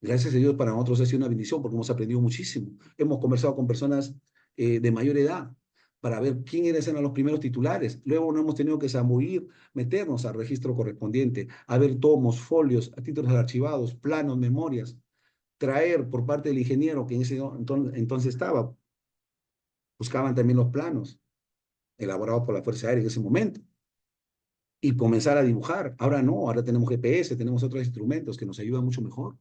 Gracias a Dios para nosotros ha sido una bendición porque hemos aprendido muchísimo. Hemos conversado con personas de mayor edad para ver quiénes eran los primeros titulares. Luego no hemos tenido que zambuir, meternos al registro correspondiente, a ver tomos, folios, a títulos archivados, planos, memorias, traer por parte del ingeniero que en ese entonces estaba. Buscaban también los planos elaborados por la Fuerza Aérea en ese momento y comenzar a dibujar. Ahora no, ahora tenemos GPS, tenemos otros instrumentos que nos ayudan mucho mejor.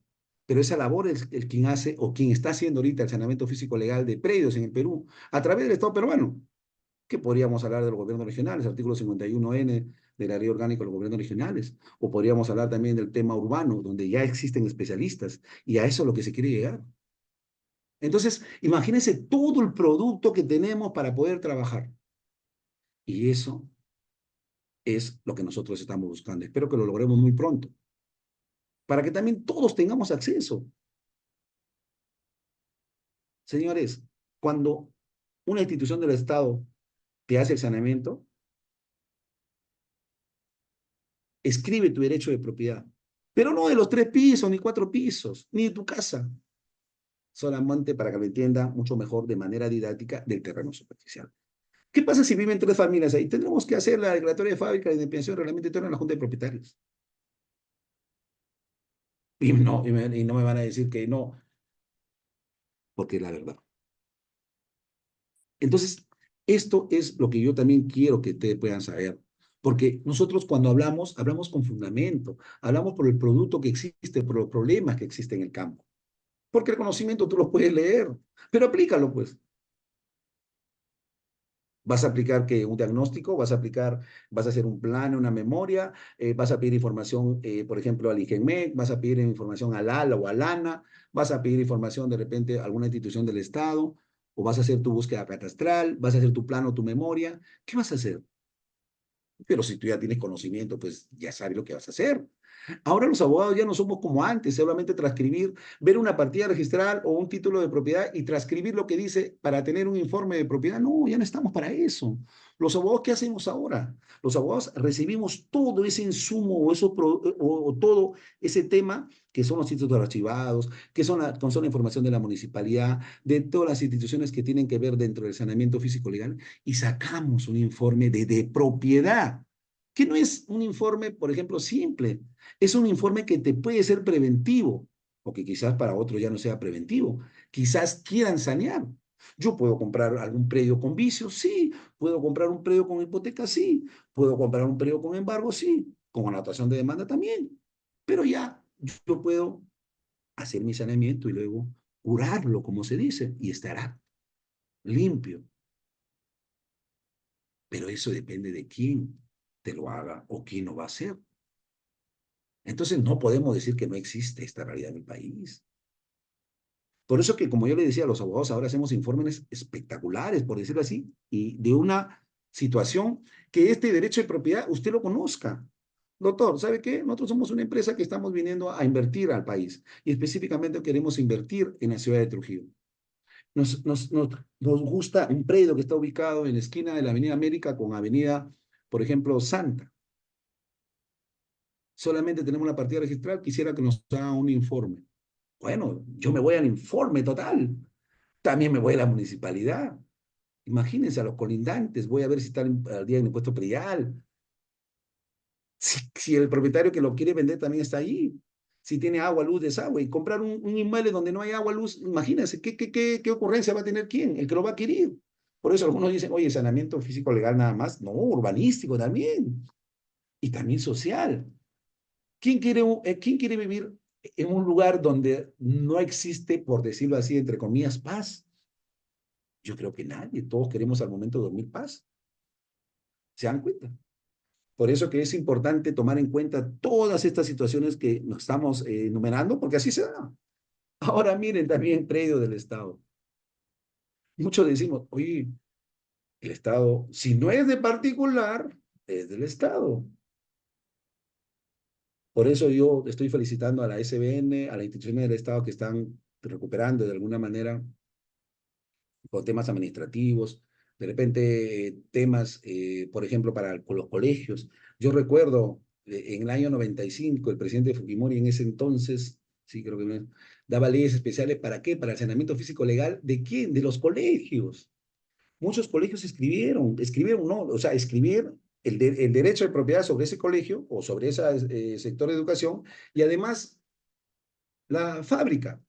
pero esa labor es el quien hace o quien está haciendo ahorita el saneamiento físico legal de predios en el Perú a través del Estado peruano, que podríamos hablar de los gobiernos regionales, artículo 51N de la ley orgánica de los gobiernos regionales, o podríamos hablar también del tema urbano, donde ya existen especialistas, y a eso es lo que se quiere llegar. Entonces, imagínense todo el producto que tenemos para poder trabajar. Y eso es lo que nosotros estamos buscando. Espero que lo logremos muy pronto, para que también todos tengamos acceso. Señores, cuando una institución del Estado te hace el saneamiento, escribe tu derecho de propiedad, pero no de los 3 pisos, ni 4 pisos, ni de tu casa, solamente para que lo entienda mucho mejor de manera didáctica del terreno superficial. ¿Qué pasa si viven 3 familias ahí? Tendremos que hacer la declaratoria de fábrica, de independencia, reglamento interno en la Junta de Propietarios. Y no me van a decir que no, porque es la verdad. Entonces, esto es lo que yo también quiero que ustedes puedan saber. Porque nosotros cuando hablamos, hablamos con fundamento, hablamos por el producto que existe, por los problemas que existen en el campo. Porque el conocimiento tú lo puedes leer, pero aplícalo pues. Vas a aplicar que un diagnóstico, vas a hacer un plan, una memoria, vas a pedir información, por ejemplo, al IGEMEC, vas a pedir información al ALA o al ANA, vas a pedir información de repente a alguna institución del Estado, o vas a hacer tu búsqueda catastral, vas a hacer tu plan o tu memoria. ¿Qué vas a hacer? Pero si tú ya tienes conocimiento, pues ya sabes lo que vas a hacer. Ahora los abogados ya no somos como antes, solamente transcribir, ver una partida registral o un título de propiedad y transcribir lo que dice para tener un informe de propiedad. No, ya no estamos para eso. Los abogados, ¿qué hacemos ahora? Los abogados recibimos todo ese insumo o todo ese tema que son los títulos archivados, que son la información de la municipalidad, de todas las instituciones que tienen que ver dentro del saneamiento físico legal y sacamos un informe de propiedad, que no es un informe, por ejemplo, simple, es un informe que te puede ser preventivo, o que quizás para otros ya no sea preventivo. Quizás quieran sanear. Yo puedo comprar algún predio con vicios, sí. Puedo comprar un predio con hipoteca, sí. Puedo comprar un predio con embargo, sí. Con anotación de demanda también. Pero ya yo puedo hacer mi saneamiento y luego curarlo, como se dice, y estará limpio. Pero eso depende de quién te lo haga o quién lo va a hacer. Entonces no podemos decir que no existe esta realidad en el país. Por eso que, como yo le decía a los abogados, ahora hacemos informes espectaculares, por decirlo así, y de una situación que este derecho de propiedad usted lo conozca. Doctor, ¿sabe qué? Nosotros somos una empresa que estamos viniendo a invertir al país y específicamente queremos invertir en la ciudad de Trujillo. Nos gusta un predio que está ubicado en la esquina de la Avenida América con Avenida, por ejemplo, Santa. Solamente tenemos la partida registral, quisiera que nos haga un informe. Bueno, yo me voy al informe total. También me voy a la municipalidad. Imagínense a los colindantes, voy a ver si están al día del impuesto predial. Si el propietario que lo quiere vender también está ahí. Si tiene agua, luz, desagüe. Y comprar un inmueble donde no hay agua, luz, imagínense, ¿qué ocurrencia va a tener quién? El que lo va a adquirir. Por eso algunos dicen, oye, saneamiento físico legal nada más. No, urbanístico también. Y también social. ¿Quién quiere vivir en un lugar donde no existe, por decirlo así, entre comillas, paz? Yo creo que nadie, todos queremos al momento de dormir paz. ¿Se dan cuenta? Por eso que es importante tomar en cuenta todas estas situaciones que nos estamos enumerando, porque así se da. Ahora miren también predio del Estado. Muchos decimos, oye, el Estado, si no es de particular, es del Estado. Por eso yo estoy felicitando a la SBN, a las instituciones del Estado que están recuperando de alguna manera con temas administrativos, de repente temas, por ejemplo, con los colegios. Yo recuerdo en el año 95, el presidente Fujimori en ese entonces, sí, creo que daba leyes especiales, ¿para qué? Para el saneamiento físico legal, ¿de quién? De los colegios. Muchos colegios escribieron, no, o sea, escribir el derecho de propiedad sobre ese colegio o sobre ese sector de educación y además la fábrica.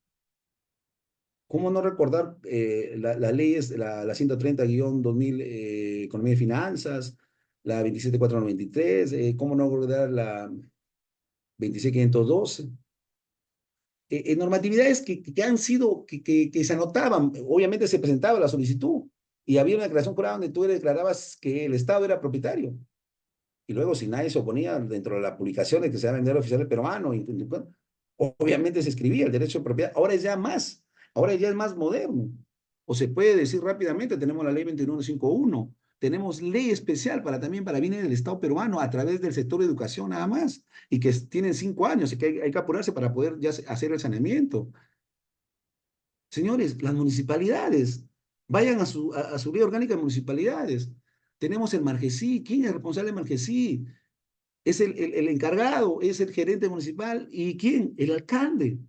¿Cómo no recordar las leyes, la 130-2000, Economía y Finanzas, la 27493, cómo no recordar la 26512? normatividades que han sido, que se anotaban, obviamente se presentaba la solicitud y había una declaración jurada donde tú declarabas que el Estado era propietario. Y luego, si nadie se oponía dentro de la publicación de que se va a vender oficial peruano, obviamente se escribía el derecho de propiedad. Ahora ya es más moderno. O se puede decir rápidamente, tenemos la ley 21151, tenemos ley especial también para bienes del Estado peruano a través del sector de educación nada más, y que tienen 5 años y que hay que apurarse para poder ya hacer el saneamiento. Señores, las municipalidades, vayan a su ley orgánica de municipalidades. Tenemos el Margesí. ¿Quién es responsable del Margesí? Es el encargado, es el gerente municipal. ¿Y quién? El alcalde.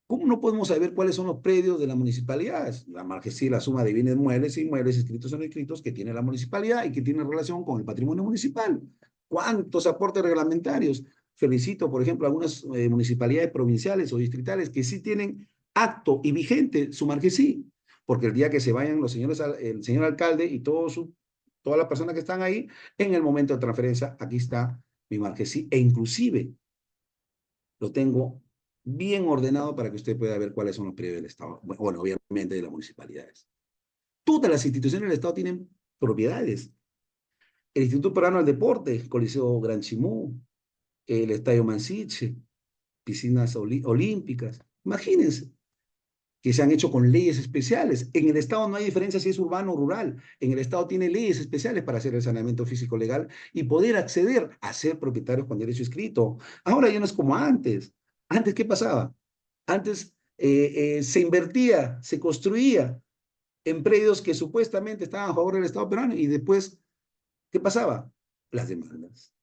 ¿Cómo no podemos saber cuáles son los predios de la municipalidad? La Margesí, la suma de bienes muebles e inmuebles inscritos o no inscritos que tiene la municipalidad y que tiene relación con el patrimonio municipal. ¿Cuántos aportes reglamentarios? Felicito, por ejemplo, a algunas municipalidades provinciales o distritales que sí tienen acto y vigente su Margesí, porque el día que se vayan los señores, el señor alcalde y todas las personas que están ahí, en el momento de transferencia, aquí está mi Margesí, e inclusive lo tengo bien ordenado para que usted pueda ver cuáles son los predios del Estado. Bueno, obviamente de las municipalidades. Todas las instituciones del Estado tienen propiedades. El Instituto Peruano del Deporte, Coliseo Gran Chimú, el Estadio Mansiche, piscinas olímpicas. Imagínense que se han hecho con leyes especiales. En el Estado no hay diferencia si es urbano o rural. En el Estado tiene leyes especiales para hacer el saneamiento físico legal y poder acceder a ser propietarios con derecho escrito. Ahora ya no es como antes. Antes, ¿qué pasaba? Antes se invertía, se construía en predios que supuestamente estaban a favor del Estado peruano y después, ¿qué pasaba? Las demandas.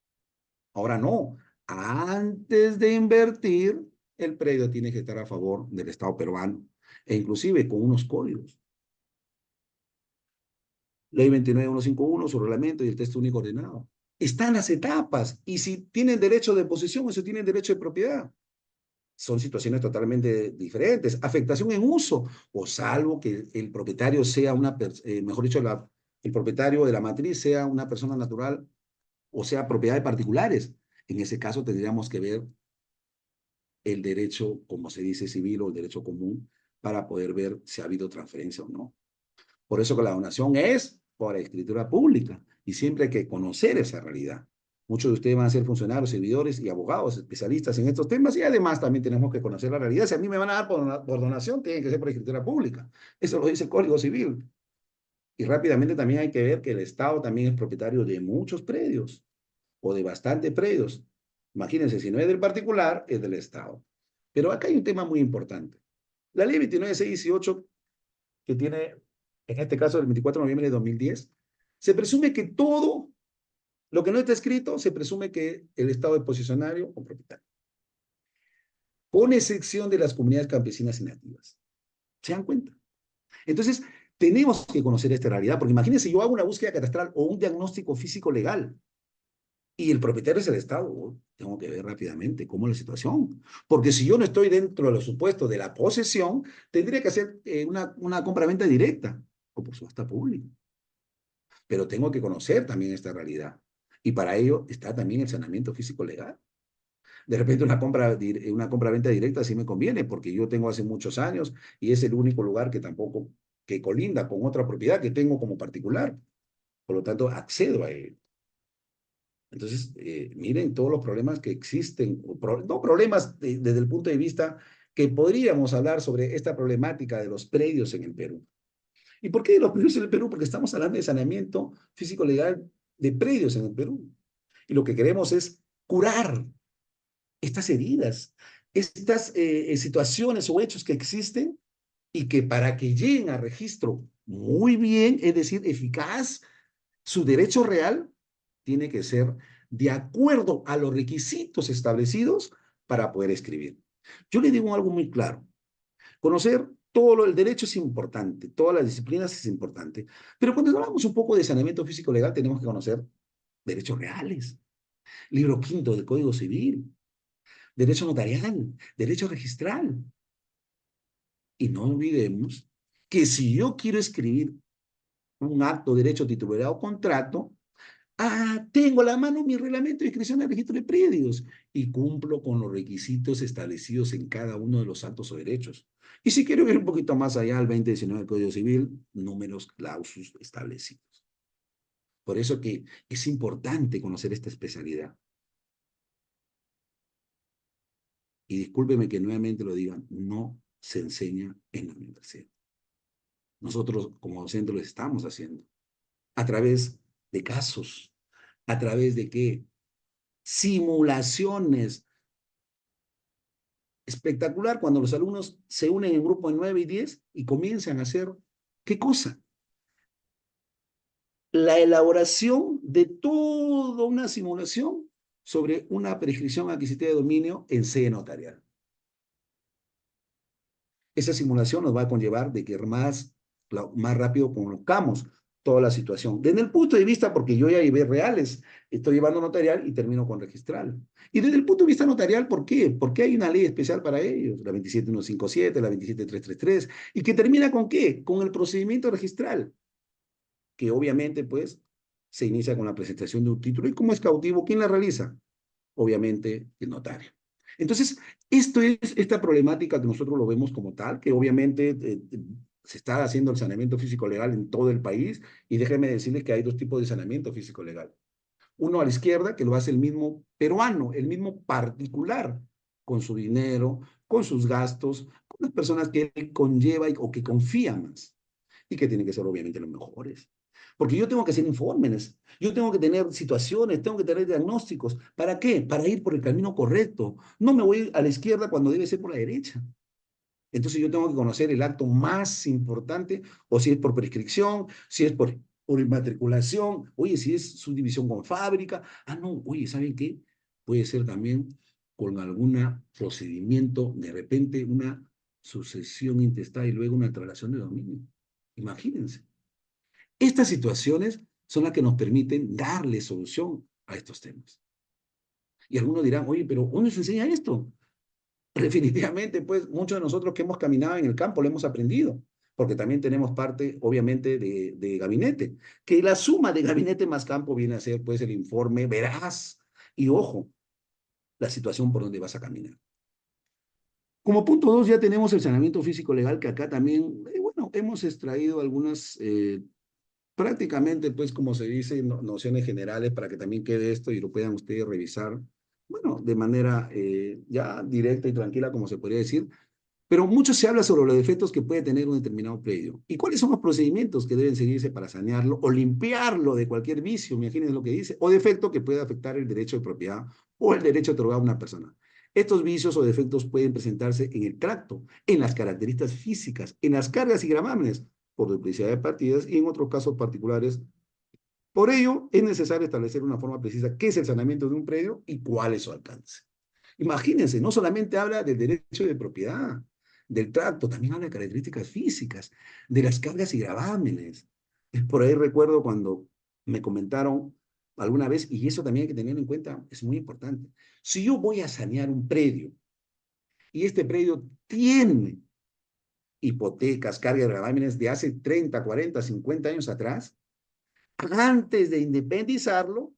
Ahora no. Antes de invertir, el predio tiene que estar a favor del Estado peruano e inclusive con unos códigos. Ley 29151, su reglamento y el texto único ordenado. Están las etapas y si tienen derecho de posesión o si tienen derecho de propiedad. Son situaciones totalmente diferentes. Afectación en uso, o salvo que el propietario sea mejor dicho, el propietario de la matriz sea una persona natural o sea propiedad de particulares. En ese caso tendríamos que ver el derecho, como se dice, civil o el derecho común para poder ver si ha habido transferencia o no. Por eso que la donación es por escritura pública y siempre hay que conocer esa realidad. Muchos de ustedes van a ser funcionarios, servidores y abogados especialistas en estos temas y además también tenemos que conocer la realidad. Si a mí me van a dar por donación, tiene que ser por escritura pública. Eso lo dice el Código Civil. Y rápidamente también hay que ver que el Estado también es propietario de muchos predios o de bastantes predios. Imagínense, si no es del particular, es del Estado. Pero acá hay un tema muy importante. La ley 29618, que tiene, en este caso, el 24 de noviembre de 2010, se presume que todo lo que no está escrito, se presume que el Estado es posesionario o propietario. Con excepción de las comunidades campesinas y nativas. ¿Se dan cuenta? Entonces, tenemos que conocer esta realidad, porque imagínense, yo hago una búsqueda catastral o un diagnóstico físico legal y el propietario es el Estado. Tengo que ver rápidamente cómo es la situación. Porque si yo no estoy dentro de los supuestos de la posesión, tendría que hacer una compra-venta directa o por subasta pública. Pero tengo que conocer también esta realidad. Y para ello está también el saneamiento físico legal. De repente una compra-venta directa sí me conviene, porque yo tengo hace muchos años y es el único lugar que tampoco, que colinda con otra propiedad que tengo como particular. Por lo tanto, accedo a ello. Entonces, miren todos los problemas que existen, no problemas desde el punto de vista que podríamos hablar sobre esta problemática de los predios en el Perú. ¿Y por qué de los predios en el Perú? Porque estamos hablando de saneamiento físico-legal de predios en el Perú. Y lo que queremos es curar estas heridas, estas situaciones o hechos que existen y que para que lleguen a registro muy bien, es decir, eficaz, su derecho real tiene que ser de acuerdo a los requisitos establecidos para poder escribir. Yo le digo algo muy claro. Conocer el derecho es importante, todas las disciplinas es importante, pero cuando hablamos un poco de saneamiento físico legal tenemos que conocer derechos reales, libro quinto del Código Civil, derecho notarial, derecho registral. Y no olvidemos que si yo quiero escribir un acto, derecho, titularidad o contrato, Ah, tengo a la mano mi reglamento de inscripción al registro de predios y cumplo con los requisitos establecidos en cada uno de los actos o derechos. Y si quiero ir un poquito más allá, al 2019 del Código Civil, números clausus establecidos. Por eso que es importante conocer esta especialidad. Y discúlpeme que nuevamente lo diga, no se enseña en la universidad. Nosotros como docentes lo estamos haciendo a través de casos, a través de qué, simulaciones. Espectacular cuando los alumnos se unen en grupo de 9 y 10 y comienzan a hacer, ¿qué cosa? La elaboración de toda una simulación sobre una prescripción adquisitiva de dominio en sede notarial. Esa simulación nos va a conllevar de que más rápido conozcamos toda la situación. Desde el punto de vista, porque yo ya llevé reales, estoy llevando notarial y termino con registral. Y desde el punto de vista notarial, ¿por qué? Porque hay una ley especial para ellos, la 27157, la 27333, y que termina con ¿qué? Con el procedimiento registral, que obviamente, pues, se inicia con la presentación de un título. ¿Y como es cautivo, quién la realiza? Obviamente el notario. Entonces, esta problemática que nosotros lo vemos como tal, que obviamente se está haciendo el saneamiento físico legal en todo el país, y déjenme decirles que hay dos tipos de saneamiento físico legal. Uno a la izquierda, que lo hace el mismo peruano, el mismo particular, con su dinero, con sus gastos, con las personas que él conlleva o que confía más, y que tienen que ser obviamente los mejores. Porque yo tengo que hacer informes, yo tengo que tener situaciones, tengo que tener diagnósticos. ¿Para qué? Para ir por el camino correcto. No me voy a la izquierda cuando debe ser por la derecha. Entonces yo tengo que conocer el acto más importante, o si es por prescripción, si es por inmatriculación, oye, si es subdivisión con fábrica. Ah, no, oye, ¿saben qué? Puede ser también con algún procedimiento, de repente una sucesión intestada y luego una traslación de dominio. Imagínense. Estas situaciones son las que nos permiten darle solución a estos temas. Y algunos dirán, oye, pero ¿dónde se enseña esto? Definitivamente, pues muchos de nosotros que hemos caminado en el campo lo hemos aprendido, porque también tenemos parte, obviamente, de gabinete, que la suma de gabinete más campo viene a ser, pues, el informe veraz y, ojo, la situación por donde vas a caminar. Como punto 2 ya tenemos el saneamiento físico legal, que acá también, bueno, hemos extraído algunas prácticamente, pues, como se dice, nociones generales para que también quede esto y lo puedan ustedes revisar, bueno, de manera ya directa y tranquila, como se podría decir, pero mucho se habla sobre los defectos que puede tener un determinado predio. ¿Y cuáles son los procedimientos que deben seguirse para sanearlo o limpiarlo de cualquier vicio, imagínense lo que dice, o defecto que pueda afectar el derecho de propiedad o el derecho otorgado a una persona? Estos vicios o defectos pueden presentarse en el tracto, en las características físicas, en las cargas y gravámenes, por duplicidad de partidas y en otros casos particulares. Por ello, es necesario establecer una forma precisa qué es el saneamiento de un predio y cuál es su alcance. Imagínense, no solamente habla del derecho de propiedad, del tracto, también habla de características físicas, de las cargas y gravámenes. Por ahí recuerdo cuando me comentaron alguna vez, y eso también hay que tener en cuenta, es muy importante. Si yo voy a sanear un predio y este predio tiene hipotecas, cargas y gravámenes de hace 30, 40, 50 años atrás, antes de independizarlo,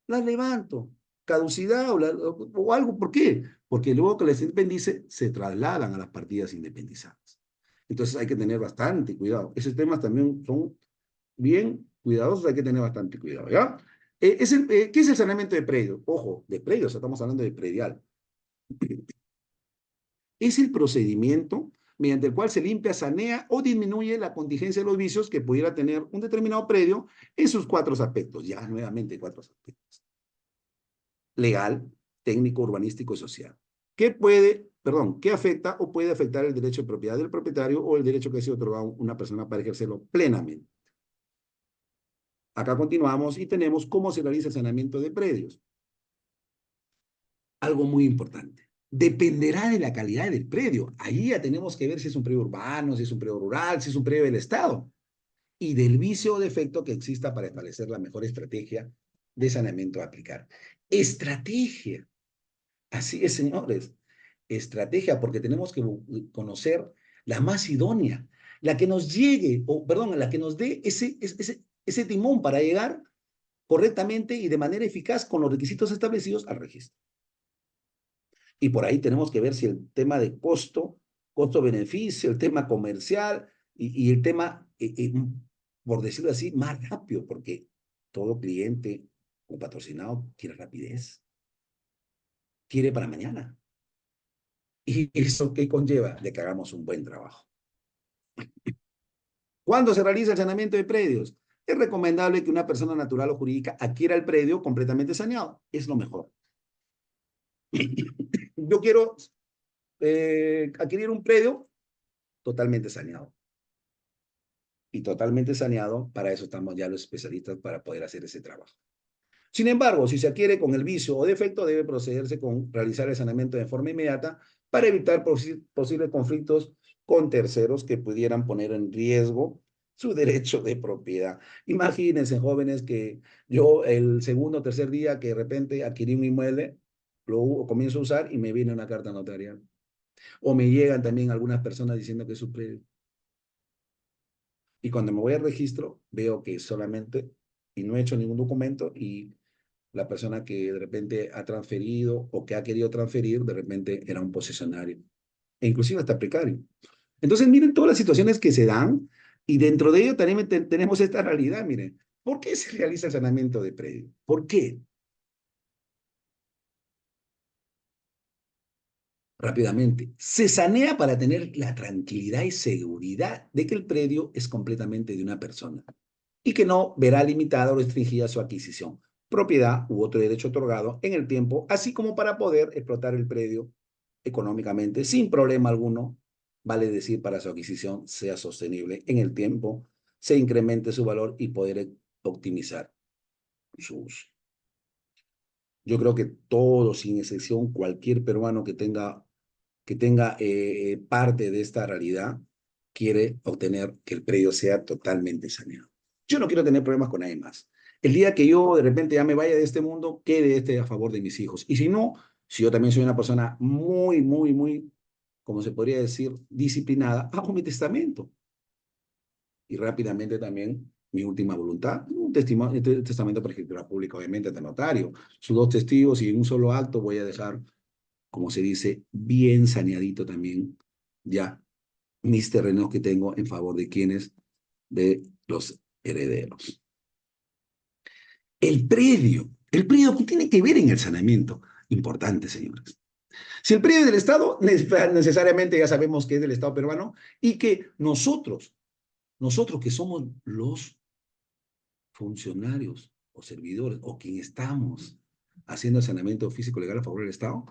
las levanto. Caducidad o algo. ¿Por qué? Porque luego que les independice, se trasladan a las partidas independizadas. Entonces hay que tener bastante cuidado. Esos temas también son bien cuidadosos, hay que tener bastante cuidado, ¿ya? ¿Qué es el saneamiento de predio? Ojo, de predio, o sea, estamos hablando de predial. Es el procedimiento mediante el cual se limpia, sanea o disminuye la contingencia de los vicios que pudiera tener un determinado predio en sus cuatro aspectos. Ya nuevamente cuatro aspectos: legal, técnico, urbanístico y social. ¿Qué afecta o puede afectar el derecho de propiedad del propietario o el derecho que ha sido otorgado a una persona para ejercerlo plenamente? Acá continuamos y tenemos cómo se realiza el saneamiento de predios. Algo muy importante. Dependerá de la calidad del predio. Ahí ya tenemos que ver si es un predio urbano, si es un predio rural, si es un predio del Estado. Y del vicio o defecto que exista para establecer la mejor estrategia de saneamiento a aplicar. Estrategia. Así es, señores. Estrategia, porque tenemos que conocer la más idónea, la que nos llegue, o perdón, la que nos dé ese timón para llegar correctamente y de manera eficaz con los requisitos establecidos al registro. Y por ahí tenemos que ver si el tema de costo-beneficio, el tema comercial y el tema, por decirlo así, más rápido, porque todo cliente o patrocinado quiere rapidez, quiere para mañana. ¿Y eso qué conlleva? De que hagamos un buen trabajo. ¿Cuándo se realiza el saneamiento de predios? Es recomendable que una persona natural o jurídica adquiera el predio completamente saneado. Es lo mejor. Yo quiero adquirir un predio totalmente saneado. Y totalmente saneado, para eso estamos ya los especialistas para poder hacer ese trabajo. Sin embargo, si se adquiere con el vicio o defecto, debe procederse con realizar el saneamiento de forma inmediata para evitar posibles conflictos con terceros que pudieran poner en riesgo su derecho de propiedad. Imagínense, jóvenes, que yo el segundo o tercer día que de repente adquirí un inmueble, lo comienzo a usar y me viene una carta notarial. O me llegan también algunas personas diciendo que es su predio. Y cuando me voy al registro, veo que solamente, y no he hecho ningún documento, y la persona que de repente ha transferido o que ha querido transferir, de repente era un posesionario, e inclusive hasta precario. Entonces, miren todas las situaciones que se dan, y dentro de ello también tenemos esta realidad, miren. ¿Por qué se realiza el saneamiento de predio? ¿Por qué? Rápidamente, se sanea para tener la tranquilidad y seguridad de que el predio es completamente de una persona y que no verá limitada o restringida su adquisición, propiedad u otro derecho otorgado en el tiempo, así como para poder explotar el predio económicamente sin problema alguno, vale decir, para su adquisición sea sostenible en el tiempo, se incremente su valor y poder optimizar su uso. Yo creo que todos, sin excepción, cualquier peruano que tenga parte de esta realidad, quiere obtener que el predio sea totalmente saneado. Yo no quiero tener problemas con nadie más. El día que yo de repente ya me vaya de este mundo, quede este a favor de mis hijos. Y si no, si yo también soy una persona muy, muy, muy, como se podría decir, disciplinada, hago mi testamento. Y rápidamente también mi última voluntad, un testamento por escritura pública, obviamente, de notario. Sus dos testigos y en un solo acto voy a dejar, como se dice, bien saneadito también ya mis terrenos que tengo en favor de quienes, de los herederos. El predio que tiene que ver en el saneamiento, importante, señores. Si el predio es del Estado, necesariamente ya sabemos que es del Estado peruano y que nosotros que somos los funcionarios o servidores o quien estamos haciendo el saneamiento físico legal a favor del Estado,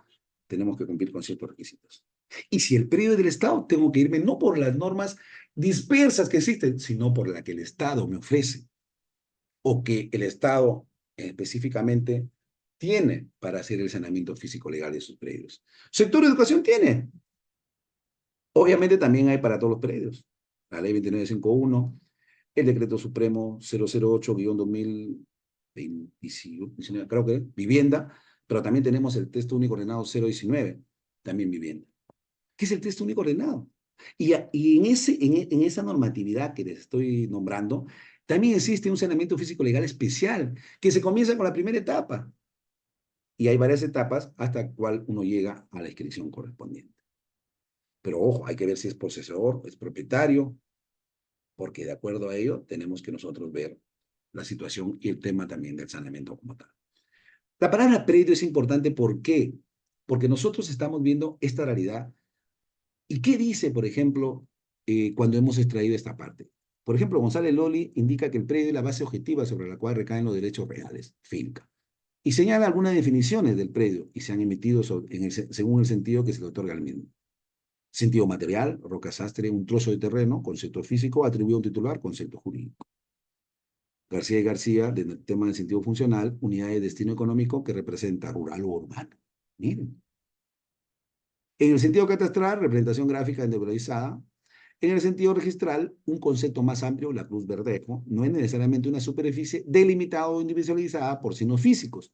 tenemos que cumplir con ciertos requisitos. Y si el periodo del Estado, tengo que irme no por las normas dispersas que existen, sino por la que el Estado me ofrece o que el Estado específicamente tiene para hacer el saneamiento físico legal de sus predios. Sector de educación tiene. Obviamente también hay para todos los predios. La ley 2951, el decreto supremo 008-2019, creo que vivienda, pero también tenemos el texto único ordenado 019, también vivienda. ¿Qué es el texto único ordenado? Y en esa normatividad que les estoy nombrando, también existe un saneamiento físico legal especial, que se comienza con la primera etapa. Y hay varias etapas hasta cual uno llega a la inscripción correspondiente. Pero ojo, hay que ver si es poseedor, es propietario, porque de acuerdo a ello tenemos que nosotros ver la situación y el tema también del saneamiento como tal. La palabra predio es importante, ¿por qué? Porque nosotros estamos viendo esta realidad. ¿Y qué dice, por ejemplo, cuando hemos extraído esta parte? Por ejemplo, González Loli indica que el predio es la base objetiva sobre la cual recaen los derechos reales, finca. Y señala algunas definiciones del predio y se han emitido según el sentido que se le otorga al mismo. Sentido material, roca sastre, un trozo de terreno, concepto físico, atribuido a un titular, concepto jurídico. García y García, del tema del sentido funcional, unidad de destino económico que representa rural o urbano. Miren. En el sentido catastral, representación gráfica individualizada. En el sentido registral, un concepto más amplio, la cruz verdejo, no es necesariamente una superficie delimitada o individualizada por signos físicos.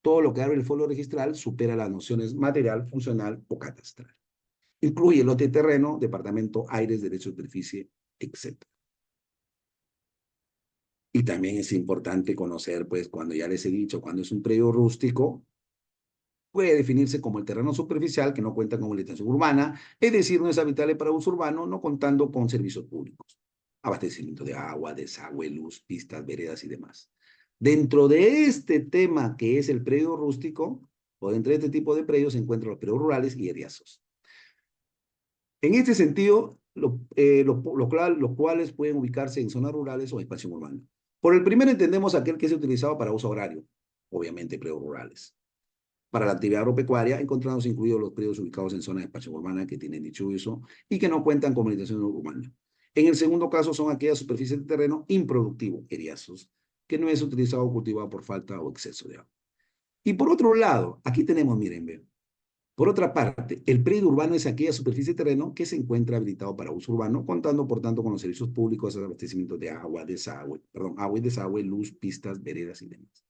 Todo lo que abre el folio registral supera las nociones material, funcional o catastral. Incluye lote de terreno, departamento, aires, derecho de superficie, etc. Y también es importante conocer, pues, cuando ya les he dicho, cuando es un predio rústico, puede definirse como el terreno superficial que no cuenta con habilitación urbana, es decir, no es habitable para uso urbano, no contando con servicios públicos, abastecimiento de agua, desagüe, luz, pistas, veredas y demás. Dentro de este tema que es el predio rústico, o dentro de este tipo de predios se encuentran los predios rurales y eriazos. En este sentido, los cuales pueden ubicarse en zonas rurales o expansión urbana. Por el primero entendemos aquel que es utilizado para uso agrario, obviamente predios rurales. Para la actividad agropecuaria, encontramos incluidos los predios ubicados en zonas de expansión urbana que tienen dicho uso y que no cuentan con comunicación urbana. En el segundo caso son aquellas superficies de terreno improductivo, eriazos, que no es utilizado o cultivado por falta o exceso de agua. Y por otro lado, aquí tenemos, miren, vean, por otra parte, el predio urbano es aquella superficie de terreno que se encuentra habilitado para uso urbano, contando por tanto con los servicios públicos de abastecimiento de agua y desagüe, luz, pistas, veredas y demás.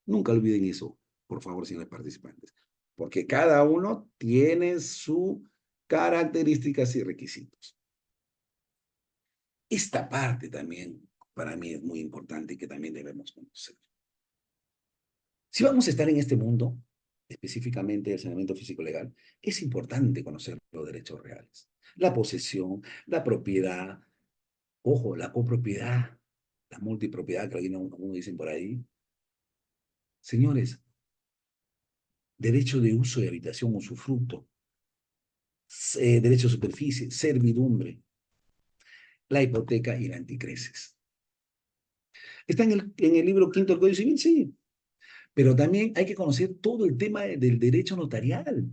Nunca olviden eso, por favor, señores participantes, porque cada uno tiene sus características y requisitos. Esta parte también para mí es muy importante y que también debemos conocer. Si vamos a estar en este mundo, específicamente el saneamiento físico legal, es importante conocer los derechos reales. La posesión, la propiedad, ojo, la copropiedad, la multipropiedad, que algunos dicen por ahí. Señores, derecho de uso y habitación, usufructo, derecho a superficie, servidumbre, la hipoteca y la anticresis. ¿Está en el libro quinto del Código Civil? Sí, pero también hay que conocer todo el tema del derecho notarial.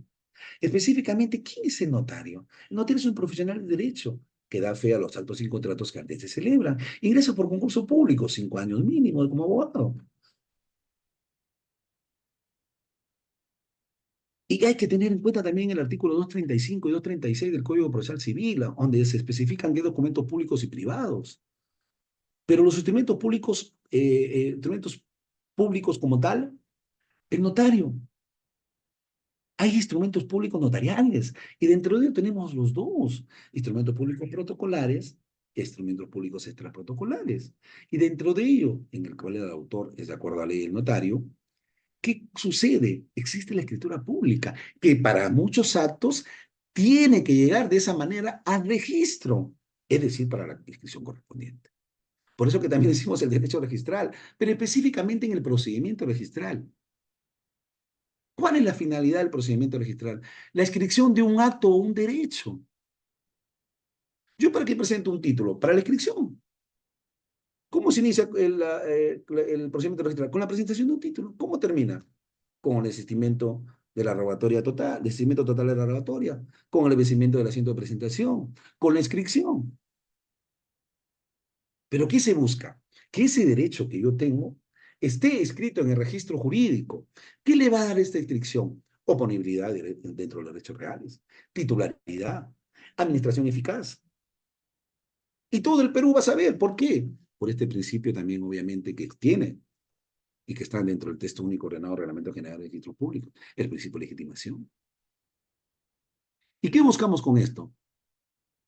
Específicamente, ¿quién es el notario? El notario es un profesional de derecho que da fe a los actos y contratos que antes se celebran. Ingresa por concurso público, 5 años mínimo como abogado. Y hay que tener en cuenta también el artículo 235 y 236 del Código Procesal Civil, donde se especifican qué documentos públicos y privados. Pero los instrumentos públicos como tal, el notario. Hay instrumentos públicos notariales y dentro de ellos tenemos los dos, instrumentos públicos protocolares e instrumentos públicos extraprotocolares. Y dentro de ello, en el cual el autor es de acuerdo a la ley del notario, ¿qué sucede? Existe la escritura pública, que para muchos actos tiene que llegar de esa manera al registro, es decir, para la inscripción correspondiente. Por eso que también decimos el derecho registral, pero específicamente en el procedimiento registral. ¿Cuál es la finalidad del procedimiento registral? La inscripción de un acto o un derecho. ¿Yo para qué presento un título? Para la inscripción. ¿Cómo se inicia el procedimiento registral? Con la presentación de un título. ¿Cómo termina? Con el desistimiento de la rogatoria total, desistimiento total de la rogatoria, con el vencimiento del asiento de presentación, con la inscripción. Pero ¿qué se busca? Que ese derecho que yo tengo esté escrito en el registro jurídico. ¿Qué le va a dar esta inscripción? Oponibilidad dentro de los derechos reales, titularidad, administración eficaz. Y todo el Perú va a saber por qué. Por este principio también, obviamente, que tiene y que está dentro del texto único ordenado Reglamento General de Registro Público, el principio de legitimación. ¿Y qué buscamos con esto?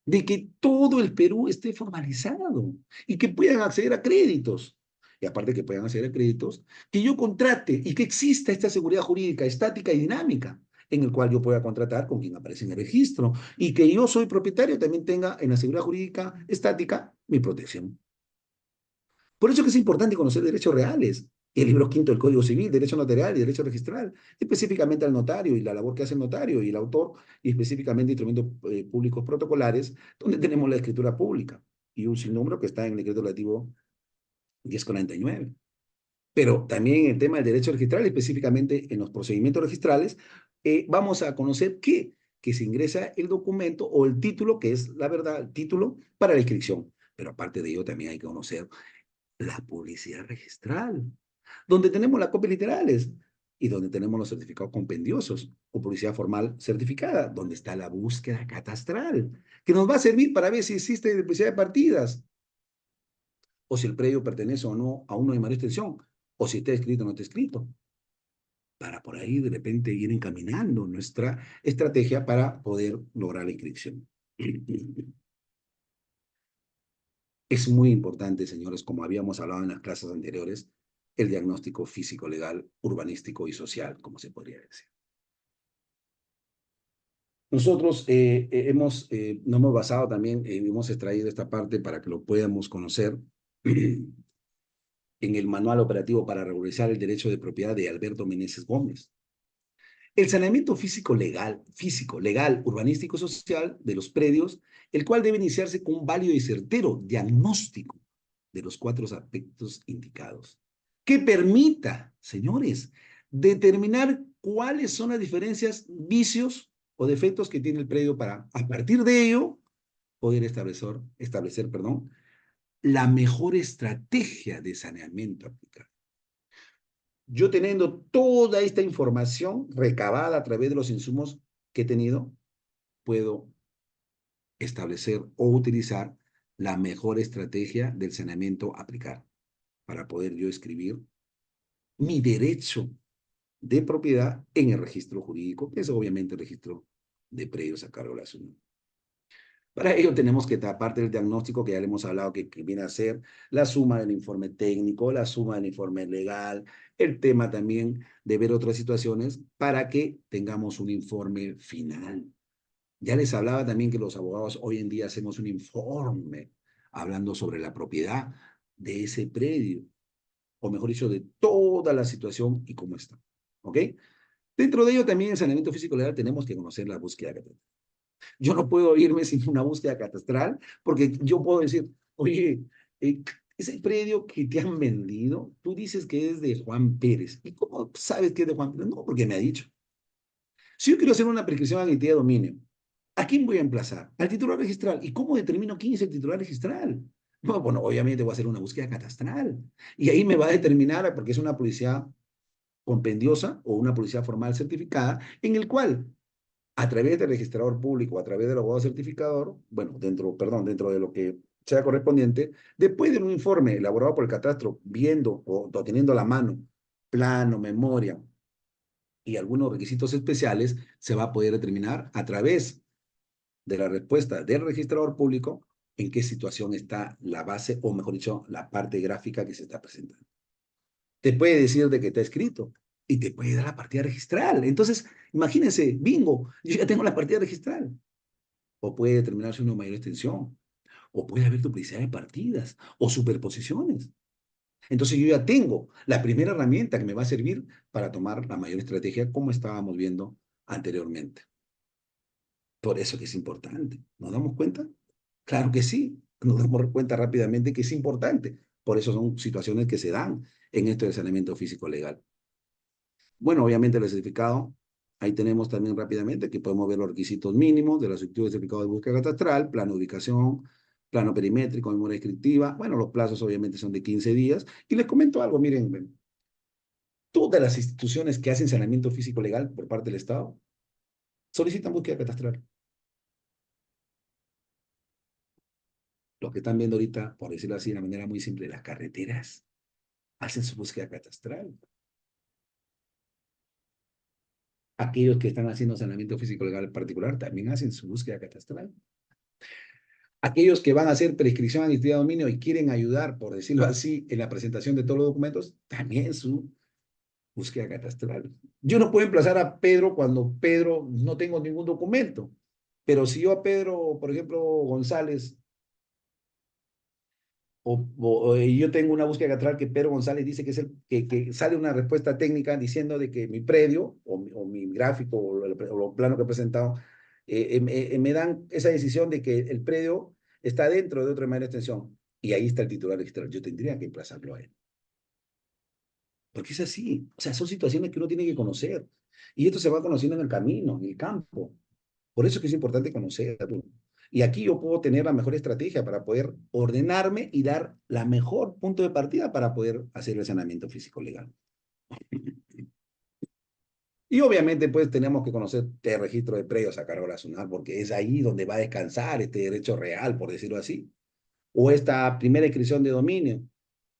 De que todo el Perú esté formalizado y que puedan acceder a créditos. Y aparte que puedan acceder a créditos, que yo contrate y que exista esta seguridad jurídica estática y dinámica, en el cual yo pueda contratar con quien aparece en el registro y que yo soy propietario también tenga en la seguridad jurídica estática mi protección. Por eso que es importante conocer derechos reales. El libro quinto del Código Civil, derecho notarial y derecho registral, específicamente al notario y la labor que hace el notario y el autor, y específicamente instrumentos públicos protocolares, donde tenemos la escritura pública y un sinnúmero que está en el decreto relativo 1049. Pero también el tema del derecho registral, específicamente en los procedimientos registrales, vamos a conocer que se ingresa el documento o el título, que es la verdad, el título para la inscripción. Pero aparte de ello, también hay que conocer la publicidad registral, donde tenemos las copias literales y donde tenemos los certificados compendiosos o publicidad formal certificada, donde está la búsqueda catastral, que nos va a servir para ver si existe duplicidad de partidas, o si el predio pertenece o no a uno de mayor extensión, o si está escrito o no está escrito, para por ahí de repente ir encaminando nuestra estrategia para poder lograr la inscripción. Es muy importante, señores, como habíamos hablado en las clases anteriores, el diagnóstico físico, legal, urbanístico y social, como se podría decir. Nosotros nos hemos basado también, hemos extraído esta parte para que lo podamos conocer en el Manual Operativo para Regularizar el Derecho de Propiedad de Alberto Meneses Gómez. El saneamiento físico, legal, urbanístico, social de los predios, el cual debe iniciarse con un válido y certero diagnóstico de los cuatro aspectos indicados, que permita, señores, determinar cuáles son las diferencias, vicios o defectos que tiene el predio para, a partir de ello, poder establecer, la mejor estrategia de saneamiento aplicable. Yo teniendo toda esta información recabada a través de los insumos que he tenido, puedo establecer o utilizar la mejor estrategia del saneamiento a aplicar para poder yo escribir mi derecho de propiedad en el registro jurídico, que es obviamente el registro de predios a cargo de la ciudad. Para ello tenemos que, aparte del diagnóstico que ya le hemos hablado, que viene a ser la suma del informe técnico, la suma del informe legal, el tema también de ver otras situaciones para que tengamos un informe final. Ya les hablaba también que los abogados hoy en día hacemos un informe hablando sobre la propiedad de ese predio, o mejor dicho, de toda la situación y cómo está. ¿Ok? Dentro de ello también en saneamiento físico legal tenemos que conocer la búsqueda catastral. Yo no puedo irme sin una búsqueda catastral porque yo puedo decir, oye, ese predio que te han vendido, tú dices que es de Juan Pérez. ¿Y cómo sabes que es de Juan Pérez? No, porque me ha dicho. Si yo quiero hacer una prescripción admitida de dominio, ¿a quién voy a emplazar? Al titular registral. ¿Y cómo determino quién es el titular registral? No, bueno, obviamente voy a hacer una búsqueda catastral. Y ahí me va a determinar, porque es una policía compendiosa o una policía formal certificada, en el cual, a través del registrador público, a través del abogado certificador, bueno, dentro de lo que sea correspondiente, después de un informe elaborado por el catastro, viendo o teniendo a la mano plano, memoria y algunos requisitos especiales, se va a poder determinar a través de la respuesta del registrador público en qué situación está la base, o mejor dicho, la parte gráfica que se está presentando. Te puede decir de qué está escrito y te puede dar la partida registral. Entonces, imagínense, bingo, yo ya tengo la partida registral. O puede determinarse una mayor extensión, o puede haber duplicidad de partidas, o superposiciones. Entonces yo ya tengo la primera herramienta que me va a servir para tomar la mayor estrategia, como estábamos viendo anteriormente. Por eso que es importante. ¿Nos damos cuenta? Claro que sí. Nos damos cuenta rápidamente que es importante. Por eso son situaciones que se dan en esto de saneamiento físico legal. Bueno, obviamente el certificado, ahí tenemos también rápidamente que podemos ver los requisitos mínimos de la solicitud de certificado de búsqueda catastral, plano de ubicación, plano perimétrico, memoria descriptiva. Bueno, los plazos obviamente son de 15 días. Y les comento algo, miren, todas las instituciones que hacen saneamiento físico legal por parte del Estado solicitan búsqueda catastral. Lo que están viendo ahorita, por decirlo así de una manera muy simple, las carreteras hacen su búsqueda catastral. Aquellos que están haciendo saneamiento físico legal particular también hacen su búsqueda catastral. Aquellos que van a hacer prescripción administrativa de dominio y quieren ayudar, por decirlo así, en la presentación de todos los documentos, también su búsqueda catastral. Yo no puedo emplazar a Pedro cuando Pedro no tengo ningún documento, pero si yo a Pedro, por ejemplo, González, yo tengo una búsqueda catastral que Pedro González dice que, es que sale una respuesta técnica diciendo de que mi predio o mi gráfico o plano que he presentado me dan esa decisión de que el predio está dentro de otra manera de extensión y ahí está el titular registral. Yo tendría que emplazarlo a él. Porque es así. O sea, son situaciones que uno tiene que conocer. Y esto se va conociendo en el camino, en el campo. Por eso es que es importante conocerlo. Y aquí yo puedo tener la mejor estrategia para poder ordenarme y dar la mejor punto de partida para poder hacer el saneamiento físico legal. Y obviamente pues tenemos que conocer el registro de predios a cargo nacional porque es ahí donde va a descansar este derecho real, por decirlo así. O esta primera inscripción de dominio.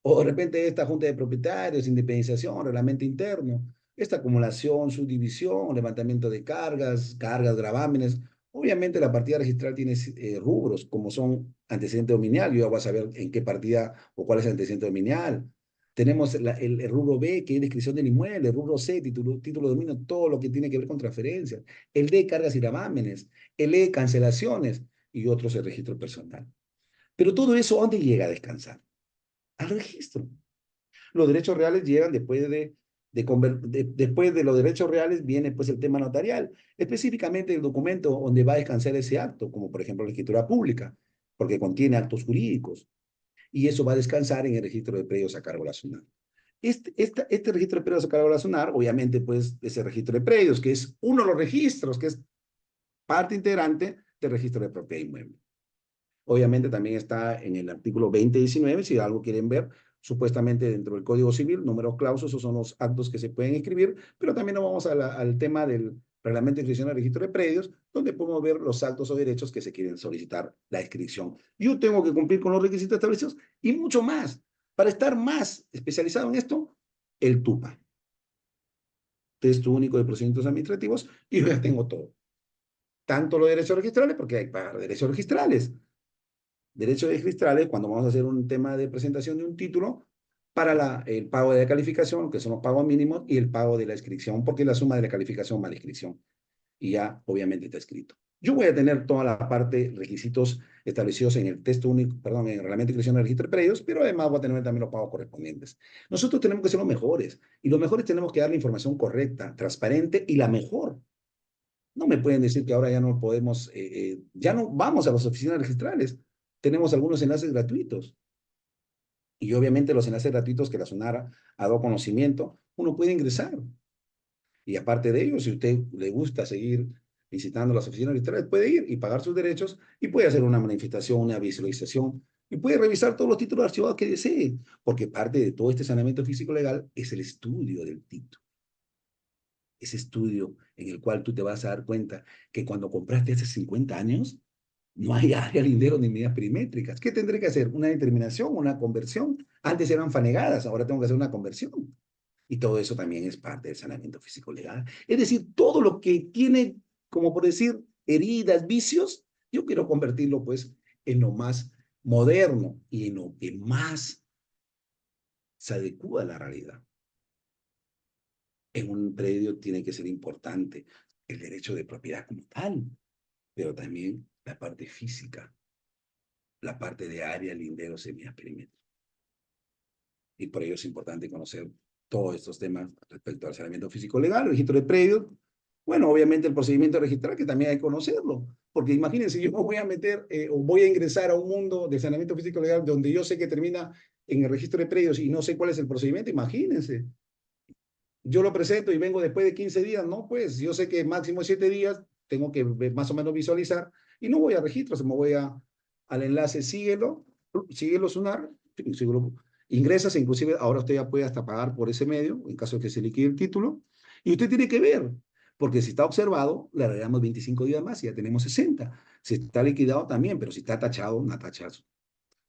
O de repente esta junta de propietarios, independización, reglamento interno. Esta acumulación, subdivisión, levantamiento de cargas, gravámenes Obviamente la partida registral tiene rubros, como son antecedente dominial. Yo ya voy a saber en qué partida o cuál es el antecedente dominial. Tenemos el rubro B, que es descripción del inmueble. El rubro C, título de dominio, todo lo que tiene que ver con transferencias. El D, cargas y gravámenes. El E, cancelaciones. Y otros, el registro personal. Pero todo eso, ¿dónde llega a descansar? Al registro. Los derechos reales llegan después de los derechos reales viene pues el tema notarial, específicamente el documento donde va a descansar ese acto, como por ejemplo la escritura pública, porque contiene actos jurídicos, y eso va a descansar en el registro de predios a cargo de la SUNAT. Este registro de predios a cargo de la SUNAT, obviamente, pues, es el registro de predios, que es uno de los registros, que es parte integrante del registro de propiedad inmueble. Obviamente también está en el artículo 2019, si algo quieren ver, supuestamente dentro del Código Civil, números clausos, esos son los actos que se pueden escribir, pero también nos vamos al tema del reglamento de inscripción al registro de predios, donde podemos ver los actos o derechos que se quieren solicitar la inscripción. Yo tengo que cumplir con los requisitos establecidos y mucho más. Para estar más especializado en esto, el TUPA, Texto Único de Procedimientos Administrativos, y yo ya tengo todo. Tanto los derechos registrales, porque hay para derechos registrales, derechos registrales cuando vamos a hacer un tema de presentación de un título para el pago de la calificación, que son los pagos mínimos, y el pago de la inscripción, porque es la suma de la calificación más la inscripción. Y ya obviamente está escrito. Yo voy a tener toda la parte, requisitos establecidos en el texto único, perdón, en el reglamento de inscripción del registro de predios, pero además voy a tener también los pagos correspondientes. Nosotros tenemos que ser los mejores, y los mejores tenemos que dar la información correcta, transparente y la mejor. No me pueden decir que ahora ya no podemos, ya no vamos a las oficinas registrales. Tenemos algunos enlaces gratuitos. Y obviamente los enlaces gratuitos que la SUNAR ha dado conocimiento, uno puede ingresar. Y aparte de ello, si a usted le gusta seguir visitando las oficinas registrales, puede ir y pagar sus derechos y puede hacer una manifestación, una visualización y puede revisar todos los títulos archivados que desee, porque parte de todo este saneamiento físico legal es el estudio del título. Ese estudio en el cual tú te vas a dar cuenta que cuando compraste hace 50 años, no hay área lindero ni medidas perimétricas. ¿Qué tendré que hacer? Una determinación, una conversión. Antes eran fanegadas, ahora tengo que hacer una conversión. Y todo eso también es parte del saneamiento físico legal. Es decir, todo lo que tiene, como por decir, heridas, vicios, yo quiero convertirlo pues en lo más moderno y en lo que más se adecua a la realidad. En un predio tiene que ser importante el derecho de propiedad como tal, pero también la parte física, la parte de área, lindero, semillas, perímetro. Y por ello es importante conocer todos estos temas respecto al saneamiento físico legal, el registro de predios. Bueno, obviamente el procedimiento registral, que también hay que conocerlo, porque imagínense, yo me voy a meter o voy a ingresar a un mundo de saneamiento físico legal donde yo sé que termina en el registro de predios y no sé cuál es el procedimiento, imagínense. Yo lo presento y vengo después de 15 días, no, pues yo sé que máximo 7 días tengo que más o menos visualizar y no voy a registros, me voy al enlace, síguelo Sunar, síguelo, ingresas, inclusive ahora usted ya puede hasta pagar por ese medio, en caso de que se liquide el título, y usted tiene que ver, porque si está observado, le agregamos 25 días más y ya tenemos 60. Si está liquidado también, pero si está tachado, una tachazo.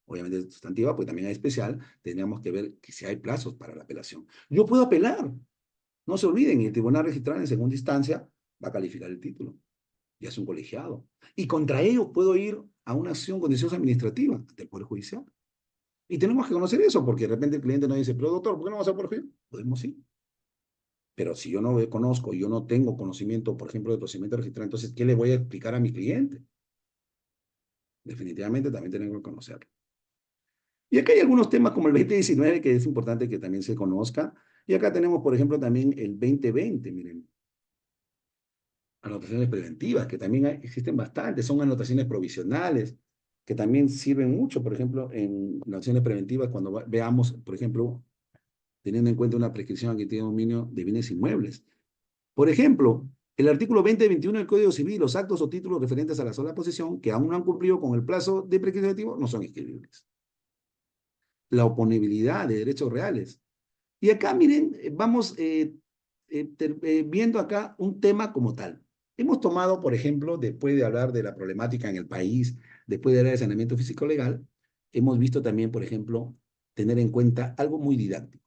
Obviamente sustantiva, pues también hay especial, tendríamos que ver que si hay plazos para la apelación. Yo puedo apelar, no se olviden, el tribunal registral en segunda instancia va a calificar el título. Ya es un colegiado. Y contra ellos puedo ir a una acción contenciosa administrativa del Poder Judicial. Y tenemos que conocer eso, porque de repente el cliente nos dice, pero doctor, ¿por qué no vamos a Poder Judicial? Podemos sí. Pero si yo no conozco, yo no tengo conocimiento, por ejemplo, del procedimiento registral, entonces, ¿qué le voy a explicar a mi cliente? Definitivamente también tenemos que conocerlo. Y acá hay algunos temas como el 2019 que es importante que también se conozca. Y acá tenemos, por ejemplo, también el 2020, miren, anotaciones preventivas, que también existen bastantes, son anotaciones provisionales, que también sirven mucho, por ejemplo, en anotaciones preventivas, cuando veamos, por ejemplo, teniendo en cuenta una prescripción aquí tiene dominio de bienes inmuebles. Por ejemplo, el artículo 2021 del Código Civil, los actos o títulos referentes a la sola posesión que aún no han cumplido con el plazo de prescripción no son inscribibles. La oponibilidad de derechos reales. Y acá, miren, vamos viendo acá un tema como tal. Hemos tomado, por ejemplo, después de hablar de la problemática en el país, después de hablar de saneamiento físico legal, hemos visto también, por ejemplo, tener en cuenta algo muy didáctico.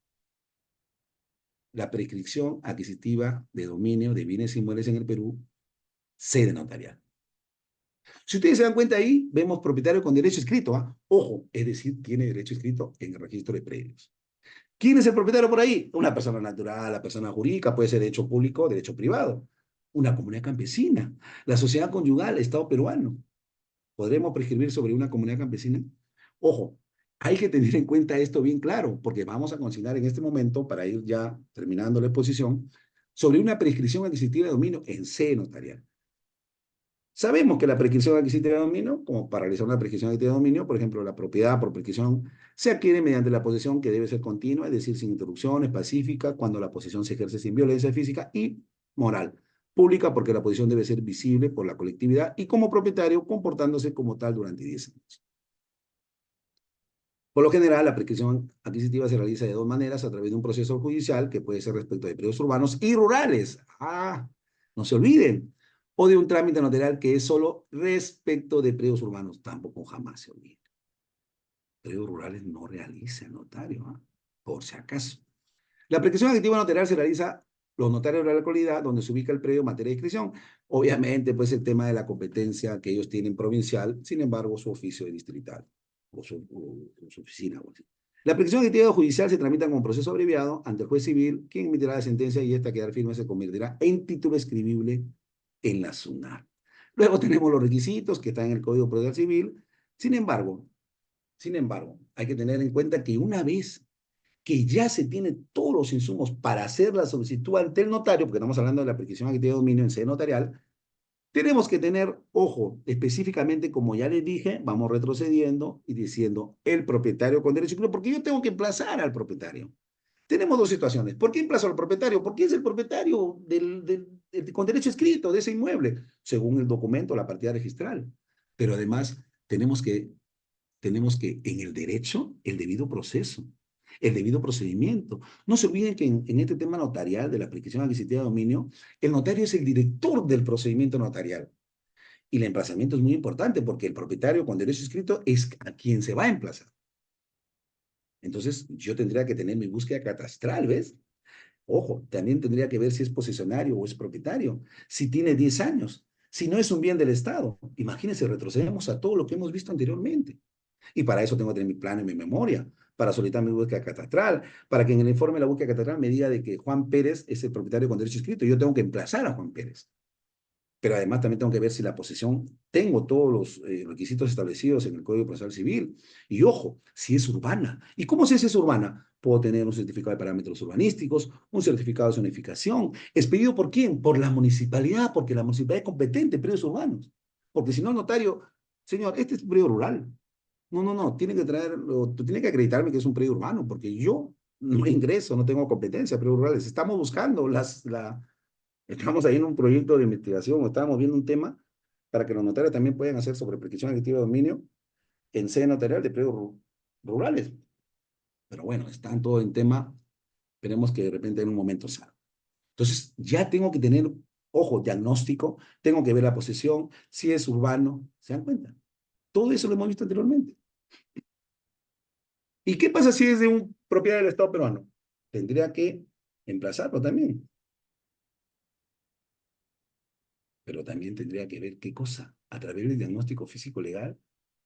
La prescripción adquisitiva de dominio de bienes inmuebles en el Perú, sede notarial. Si ustedes se dan cuenta ahí, vemos propietario con derecho escrito, ¿ah? Ojo, es decir, tiene derecho escrito en el registro de predios. ¿Quién es el propietario por ahí? Una persona natural, la persona jurídica, puede ser derecho público, derecho privado. Una comunidad campesina, la sociedad conyugal, Estado peruano. ¿Podremos prescribir sobre una comunidad campesina? Ojo, hay que tener en cuenta esto bien claro, porque vamos a consignar en este momento, para ir ya terminando la exposición, sobre una prescripción adquisitiva de dominio en sede notarial. Sabemos que la prescripción adquisitiva de dominio, como para realizar una prescripción adquisitiva de dominio, por ejemplo, la propiedad por prescripción se adquiere mediante la posesión que debe ser continua, es decir, sin interrupciones, pacífica, cuando la posesión se ejerce sin violencia física y moral. Pública porque la posesión debe ser visible por la colectividad y como propietario comportándose como tal durante 10 años. Por lo general, la prescripción adquisitiva se realiza de dos maneras, a través de un proceso judicial, que puede ser respecto de predios urbanos y rurales. No se olviden. O de un trámite notarial que es solo respecto de predios urbanos. Tampoco jamás se olviden. Predios rurales no realiza el notario, por si acaso. La prescripción adquisitiva notarial se realiza los notarios de la localidad donde se ubica el predio en materia de inscripción. Obviamente, pues el tema de la competencia que ellos tienen provincial, sin embargo, su oficio es distrital o su oficina. La prescripción adquisitiva judicial se tramita como proceso abreviado ante el juez civil, quien emitirá la sentencia y esta quedar firme se convertirá en título escribible en la SUNAT. Luego tenemos los requisitos que están en el Código Procesal Civil. Sin embargo, hay que tener en cuenta que una vez que ya se tiene todos los insumos para hacer la solicitud ante el notario, porque estamos hablando de la prescripción adquisitiva de dominio en sede notarial, tenemos que tener, ojo, específicamente, como ya les dije, vamos retrocediendo y diciendo el propietario con derecho exclusivo, porque yo tengo que emplazar al propietario. Tenemos dos situaciones. ¿Por qué emplazo al propietario? Porque es el propietario con derecho escrito de ese inmueble, según el documento, la partida registral. Pero además, tenemos que en el derecho, el debido proceso, el debido procedimiento. No se olviden que en este tema notarial de la prescripción adquisitiva de dominio, el notario es el director del procedimiento notarial. Y el emplazamiento es muy importante porque el propietario con derecho escrito es a quien se va a emplazar. Entonces, yo tendría que tener mi búsqueda catastral, ¿ves? Ojo, también tendría que ver si es posesionario o es propietario, si tiene 10 años, si no es un bien del Estado. Imagínense, retrocedemos a todo lo que hemos visto anteriormente. Y para eso tengo que tener mi plano y mi memoria, para solicitar mi búsqueda catastral, para que en el informe de la búsqueda catastral me diga de que Juan Pérez es el propietario con derecho escrito. Yo tengo que emplazar a Juan Pérez. Pero además también tengo que ver si la posesión, tengo todos los requisitos establecidos en el Código Procesal Civil. Y ojo, si es urbana. ¿Y cómo sé si es urbana? Puedo tener un certificado de parámetros urbanísticos, un certificado de zonificación. ¿Expedido por quién? Por la municipalidad, porque la municipalidad es competente en predios urbanos. Porque si no, el notario, señor, este es un predio rural. No, no, no, tiene que traerlo, tú tienes que acreditarme que es un predio urbano, porque yo no ingreso, no tengo competencia, predios rurales. Estamos buscando estamos ahí en un proyecto de investigación, o estábamos viendo un tema para que los notarios también puedan hacer sobre prescripción adquisitiva de dominio en sede notarial de predios rurales. Pero bueno, están todo en tema, esperemos que de repente en un momento salga. Entonces, ya tengo que tener, ojo, diagnóstico, tengo que ver la posesión, si es urbano, ¿se dan cuenta? Todo eso lo hemos visto anteriormente. ¿Y qué pasa si es de un propiedad del Estado peruano? Tendría que emplazarlo también. Pero también tendría que ver qué cosa, a través del diagnóstico físico legal,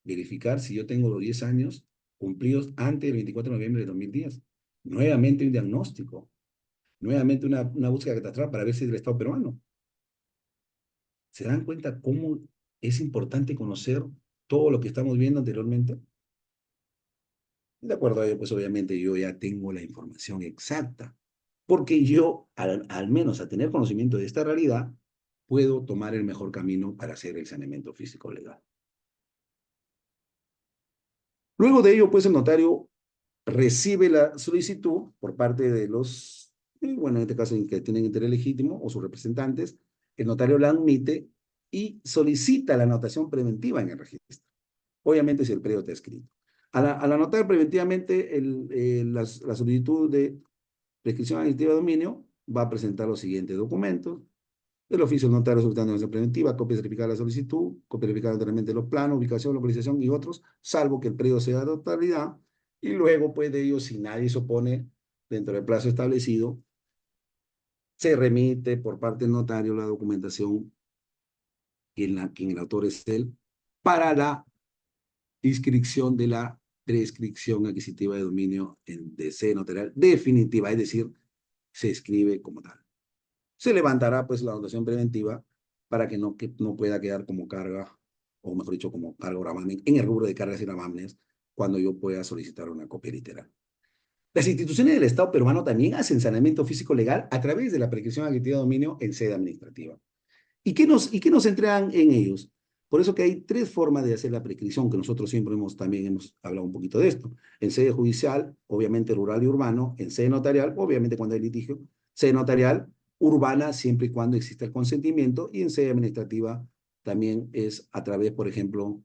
verificar si yo tengo los 10 años cumplidos antes del 24 de noviembre de 2010. Nuevamente un diagnóstico, nuevamente una búsqueda catastral para ver si es del Estado peruano. ¿Se dan cuenta cómo es importante conocer todo lo que estamos viendo anteriormente? Y de acuerdo a ello, pues obviamente yo ya tengo la información exacta, porque yo, al menos a tener conocimiento de esta realidad, puedo tomar el mejor camino para hacer el saneamiento físico legal. Luego de ello, pues el notario recibe la solicitud por parte de los, bueno, en este caso que tienen interés legítimo o sus representantes, el notario la admite y solicita la anotación preventiva en el registro. Obviamente si el predio está escrito. Al anotar preventivamente la solicitud de prescripción adquisitiva de dominio, va a presentar los siguientes documentos: el oficio del notario solicitando la preventiva, copia certificada de la solicitud, copia verificada anteriormente de los planos, ubicación, localización y otros, salvo que el predio sea de totalidad, y luego, pues de ello, si nadie se opone dentro del plazo establecido, se remite por parte del notario la documentación quien el autor es él, para la inscripción de la prescripción adquisitiva de dominio de sede notarial definitiva, es decir, se escribe como tal. Se levantará pues la anotación preventiva para que no pueda quedar como carga, o mejor dicho, como carga o gravamen en el rubro de cargas y gravámenes cuando yo pueda solicitar una copia literal. Las instituciones del Estado peruano también hacen saneamiento físico legal a través de la prescripción adquisitiva de dominio en sede administrativa. ¿Y qué nos entregan en ellos? Por eso que hay tres formas de hacer la prescripción, que nosotros siempre también hemos hablado un poquito de esto. En sede judicial, obviamente rural y urbano, en sede notarial, obviamente cuando hay litigio, sede notarial, urbana, siempre y cuando exista el consentimiento, y en sede administrativa también es a través, por ejemplo,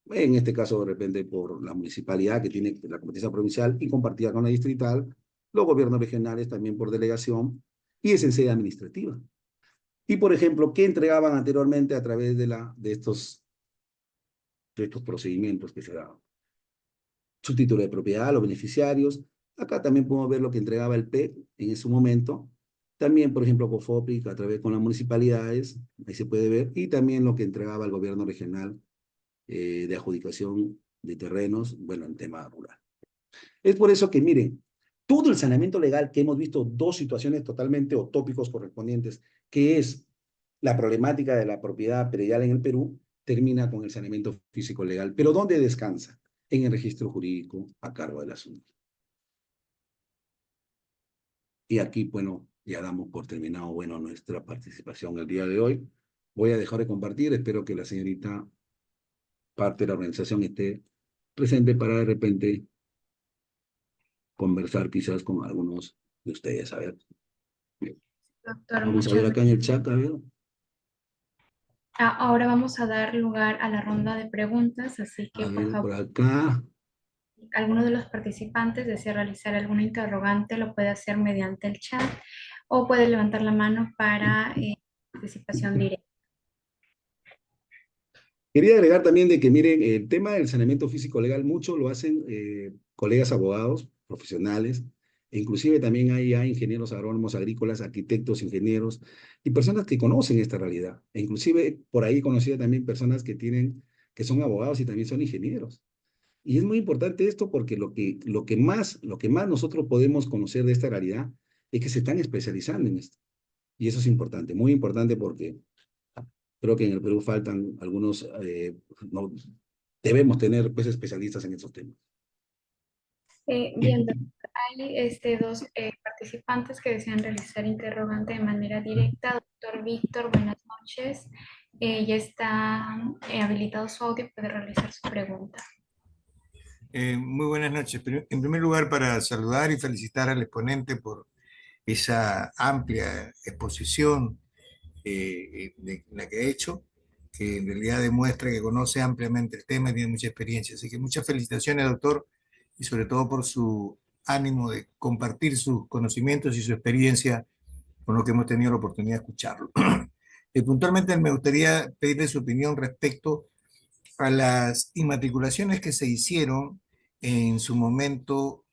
en este caso de repente por la municipalidad que tiene la competencia provincial y compartida con la distrital, los gobiernos regionales también por delegación, y es en sede administrativa. Y, por ejemplo, ¿qué entregaban anteriormente a través de estos procedimientos que se daban? Su título de propiedad, los beneficiarios. Acá también podemos ver lo que entregaba el PEC en ese momento. También, por ejemplo, COFOPRIC a través con las municipalidades, ahí se puede ver. Y también lo que entregaba el gobierno regional de adjudicación de terrenos, bueno, en tema rural. Es por eso que, miren, todo el saneamiento legal que hemos visto, dos situaciones totalmente o tópicos correspondientes, que es la problemática de la propiedad predial en el Perú, termina con el saneamiento físico legal. Pero ¿dónde descansa? En el registro jurídico a cargo del asunto. Y aquí, bueno, ya damos por terminado, bueno, nuestra participación el día de hoy. Voy a dejar de compartir, espero que la señorita, parte de la organización, esté presente para de repente conversar quizás con algunos de ustedes. A ver, Doctor, vamos a ver muchas acá en el gracias. chat, a ver. Ahora vamos a dar lugar a la ronda de preguntas, así que A por ver, favor, por acá. alguno de los participantes desea realizar alguna interrogante, lo puede hacer mediante el chat o puede levantar la mano para participación directa. Quería agregar también de que, miren, el tema del saneamiento físico legal, mucho lo hacen colegas abogados, profesionales, e inclusive también hay ya ingenieros agrónomos, agrícolas, arquitectos, ingenieros, y personas que conocen esta realidad. E inclusive por ahí conocía también personas que son abogados y también son ingenieros. Y es muy importante esto porque lo que más nosotros podemos conocer de esta realidad es que se están especializando en esto. Y eso es importante, muy importante porque creo que en el Perú faltan algunos, no, debemos tener pues especialistas en estos temas. Bien, doctor, hay dos participantes que desean realizar interrogante de manera directa. Doctor Víctor, buenas noches. Ya está habilitado su audio, puede realizar su pregunta. Muy buenas noches. En primer lugar, para saludar y felicitar al exponente por esa amplia exposición de la que ha hecho, que en realidad demuestra que conoce ampliamente el tema y tiene mucha experiencia. Así que muchas felicitaciones, doctor, y sobre todo por su ánimo de compartir sus conocimientos y su experiencia con lo que hemos tenido la oportunidad de escucharlo. Puntualmente me gustaría pedirle su opinión respecto a las inmatriculaciones que se hicieron en su momento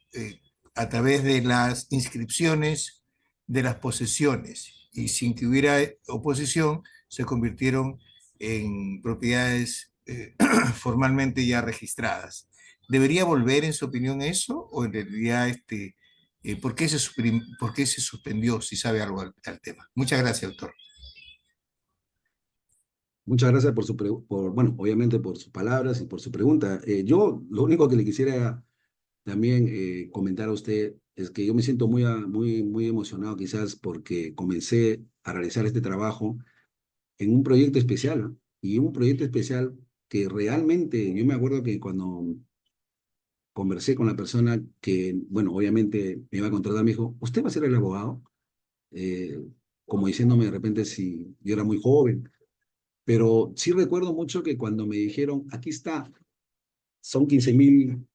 a través de las inscripciones de las posesiones y sin que hubiera oposición se convirtieron en propiedades formalmente ya registradas. ¿Debería volver en su opinión eso o en realidad por qué se suspendió, si sabe algo al tema? Muchas gracias, doctor. Muchas gracias bueno, obviamente por sus palabras y por su pregunta. Yo lo único que le quisiera también comentar a usted es que yo me siento muy emocionado quizás porque comencé a realizar este trabajo en un proyecto especial, ¿no? Y un proyecto especial que realmente, yo me acuerdo que cuando conversé con la persona que, bueno, obviamente me iba a contratar, me dijo, ¿usted va a ser el abogado? Eh, Como diciéndome de repente si yo era muy joven, pero sí recuerdo mucho que cuando me dijeron, aquí está, son 15.000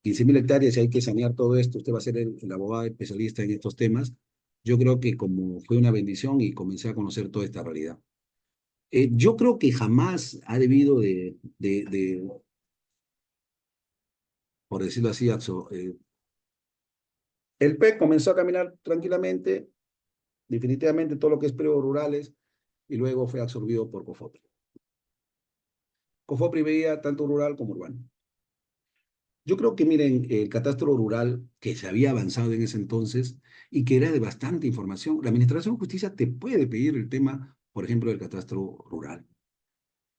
hectáreas y hay que sanear todo esto, usted va a ser el abogado especialista en estos temas, yo creo que como fue una bendición y comencé a conocer toda esta realidad. Yo creo que jamás ha debido por decirlo así, el PEC comenzó a caminar tranquilamente, definitivamente todo lo que es predios rurales, y luego fue absorbido por COFOPRI. COFOPRI veía tanto rural como urbano. Yo creo que, miren, el catastro rural que se había avanzado en ese entonces y que era de bastante información, la Administración de Justicia te puede pedir el tema, por ejemplo, del catastro rural.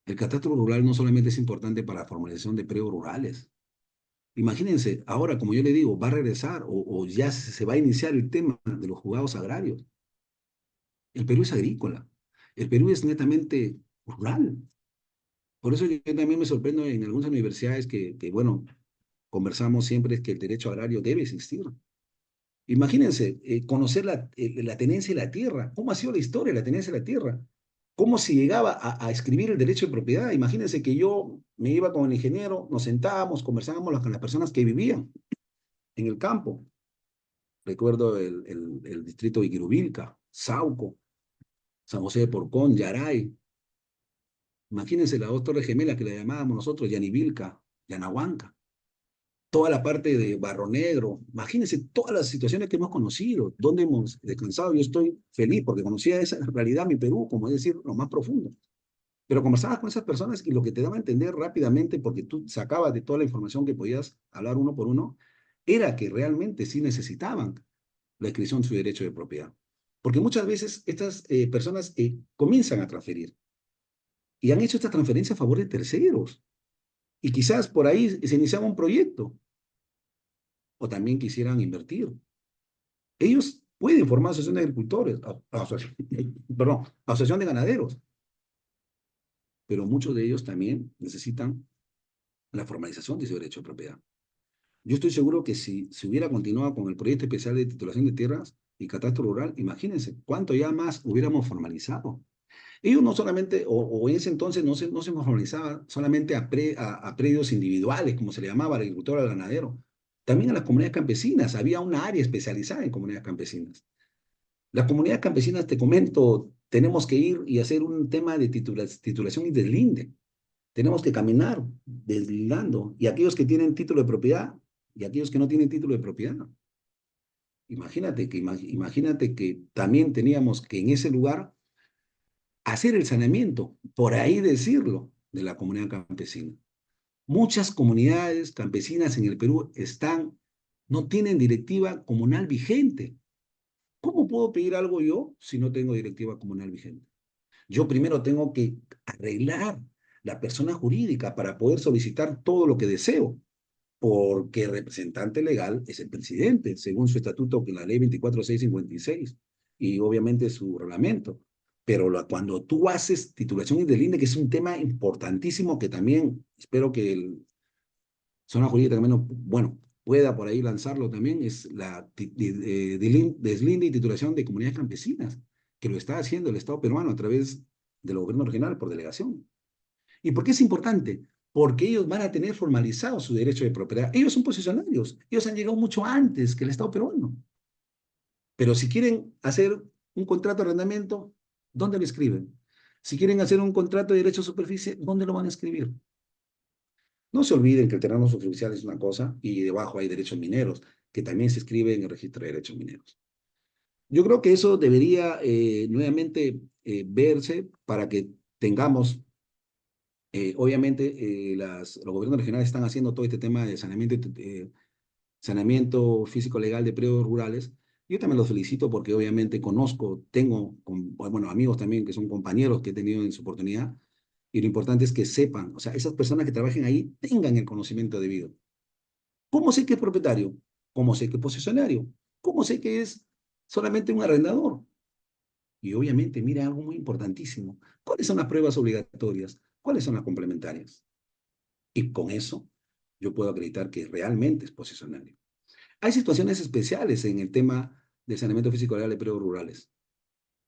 El catastro rural no solamente es importante para la formalización de predios rurales. Imagínense, ahora, como yo le digo, va a regresar o ya se va a iniciar el tema de los juzgados agrarios. El Perú es agrícola. El Perú es netamente rural. Por eso yo también me sorprendo en algunas universidades bueno, conversamos siempre es que el derecho agrario debe existir. Imagínense, conocer la tenencia de la tierra. ¿Cómo ha sido la historia de la tenencia de la tierra? ¿Cómo se llegaba a escribir el derecho de propiedad? Imagínense que yo me iba con el ingeniero, nos sentábamos, conversábamos con las personas que vivían en el campo. Recuerdo el distrito de Iquirubilca, Sauco, San José de Porcón, Yaray. Imagínense las dos torres gemelas que le llamábamos nosotros, Yanivilca, Yanahuanca. Toda la parte de Barro Negro. Imagínense todas las situaciones que hemos conocido, donde hemos descansado. Yo estoy feliz porque conocía esa realidad, mi Perú, como es decir, lo más profundo. Pero conversabas con esas personas y lo que te daba a entender rápidamente, porque tú sacabas de toda la información que podías hablar uno por uno, era que realmente sí necesitaban la inscripción de su derecho de propiedad. Porque muchas veces estas personas comienzan a transferir y han hecho esta transferencia a favor de terceros. Y quizás por ahí se iniciaba un proyecto o también quisieran invertir. Ellos pueden formar asociación de agricultores, perdón, asociación de ganaderos, pero muchos de ellos también necesitan la formalización de su derecho de propiedad. Yo estoy seguro que si se hubiera continuado con el proyecto especial de titulación de tierras y catastro rural, imagínense cuánto ya más hubiéramos formalizado. Ellos no solamente, o en ese entonces no se formalizaba solamente a predios individuales, como se le llamaba al agricultor, al ganadero, también a las comunidades campesinas. Había una área especializada en comunidades campesinas. Las comunidades campesinas, te comento, tenemos que ir y hacer un tema de titulación y deslinde. Tenemos que caminar deslindando. Y aquellos que tienen título de propiedad y aquellos que no tienen título de propiedad. Imagínate que también teníamos que en ese lugar hacer el saneamiento, por ahí decirlo, de la comunidad campesina. Muchas comunidades campesinas en el Perú no tienen directiva comunal vigente. ¿Cómo puedo pedir algo yo si no tengo directiva comunal vigente? Yo primero tengo que arreglar la persona jurídica para poder solicitar todo lo que deseo, porque el representante legal es el presidente, según su estatuto, que la ley 24656, y obviamente su reglamento. Pero cuando tú haces titulación indelinde, que es un tema importantísimo que también espero que el zona jurídica también, bueno, pueda por ahí lanzarlo también, es la deslinde y titulación de comunidades campesinas, que lo está haciendo el Estado peruano a través del gobierno regional por delegación. ¿Y por qué es importante? Porque ellos van a tener formalizado su derecho de propiedad. Ellos son posesionarios, ellos han llegado mucho antes que el Estado peruano. Pero si quieren hacer un contrato de arrendamiento, ¿dónde lo escriben? Si quieren hacer un contrato de derecho de superficie, ¿dónde lo van a escribir? No se olviden que el terreno superficial es una cosa y debajo hay derechos mineros, que también se escribe en el registro de derechos mineros. Yo creo que eso debería nuevamente verse para que tengamos, obviamente, los gobiernos regionales están haciendo todo este tema de saneamiento físico-legal de predios rurales. Yo también los felicito porque obviamente tengo, bueno, amigos también que son compañeros que he tenido en su oportunidad, y lo importante es que sepan, o sea, esas personas que trabajen ahí tengan el conocimiento debido. ¿Cómo sé que es propietario? ¿Cómo sé que es posesionario? ¿Cómo sé que es solamente un arrendador? Y obviamente, mira algo muy importantísimo. ¿Cuáles son las pruebas obligatorias? ¿Cuáles son las complementarias? Y con eso yo puedo acreditar que realmente es posesionario. Hay situaciones especiales en el tema del saneamiento físico legal de predios rurales.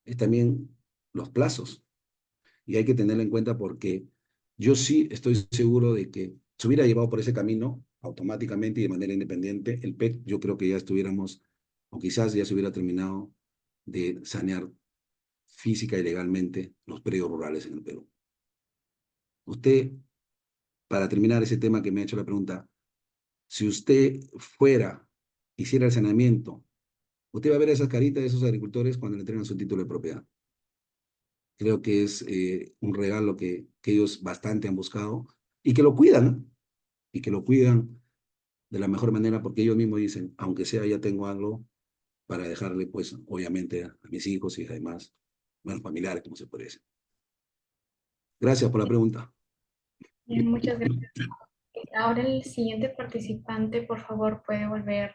Es también los plazos. Y hay que tenerlo en cuenta porque yo sí estoy seguro de que se hubiera llevado por ese camino automáticamente y de manera independiente, el PEC, yo creo que ya estuviéramos, o quizás ya se hubiera terminado de sanear física y legalmente los predios rurales en el Perú. Usted, para terminar ese tema que me ha hecho la pregunta, si usted hiciera el saneamiento, usted va a ver esas caritas de esos agricultores cuando le entregan su título de propiedad. Creo que es un regalo que ellos bastante han buscado y que lo cuidan, y que lo cuidan de la mejor manera porque ellos mismos dicen, aunque sea ya tengo algo para dejarle, pues, obviamente a mis hijos y además, bueno, familiares, como se puede decir. Gracias por la pregunta. Bien, muchas gracias. Ahora el siguiente participante, por favor, puede volver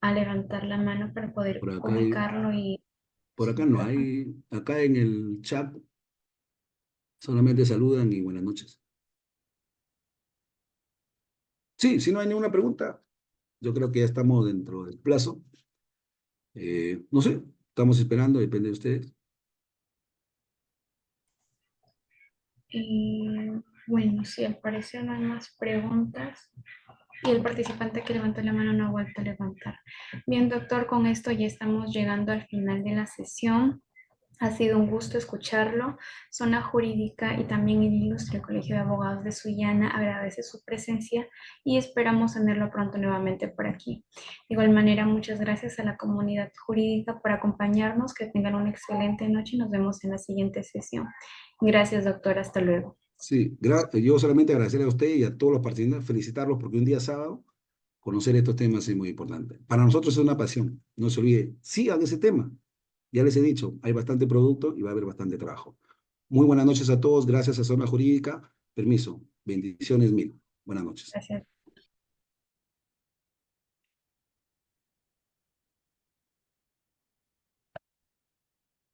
a levantar la mano para poder Por acá, ubicarlo y por su acá no micrófono. hay, acá en el chat solamente saludan y buenas noches. Sí, si no hay ninguna pregunta, yo creo que ya estamos dentro del plazo. No sé, estamos esperando, depende de ustedes. Bueno, si al parecer no hay más preguntas y el participante que levantó la mano no ha vuelto a levantar. Bien, doctor, con esto ya estamos llegando al final de la sesión. Ha sido un gusto escucharlo. Zona Jurídica y también el Ilustre Colegio de Abogados de Sullana agradece su presencia y esperamos tenerlo pronto nuevamente por aquí. De igual manera, muchas gracias a la comunidad jurídica por acompañarnos. Que tengan una excelente noche y nos vemos en la siguiente sesión. Gracias, doctor. Hasta luego. Sí, yo solamente agradecerle a usted y a todos los participantes, felicitarlos porque un día sábado conocer estos temas es muy importante. Para nosotros es una pasión, no se olvide, sigan ese tema. Ya les he dicho, hay bastante producto y va a haber bastante trabajo. Muy buenas noches a todos, gracias a Zona Jurídica. Permiso, bendiciones mil. Buenas noches. Gracias.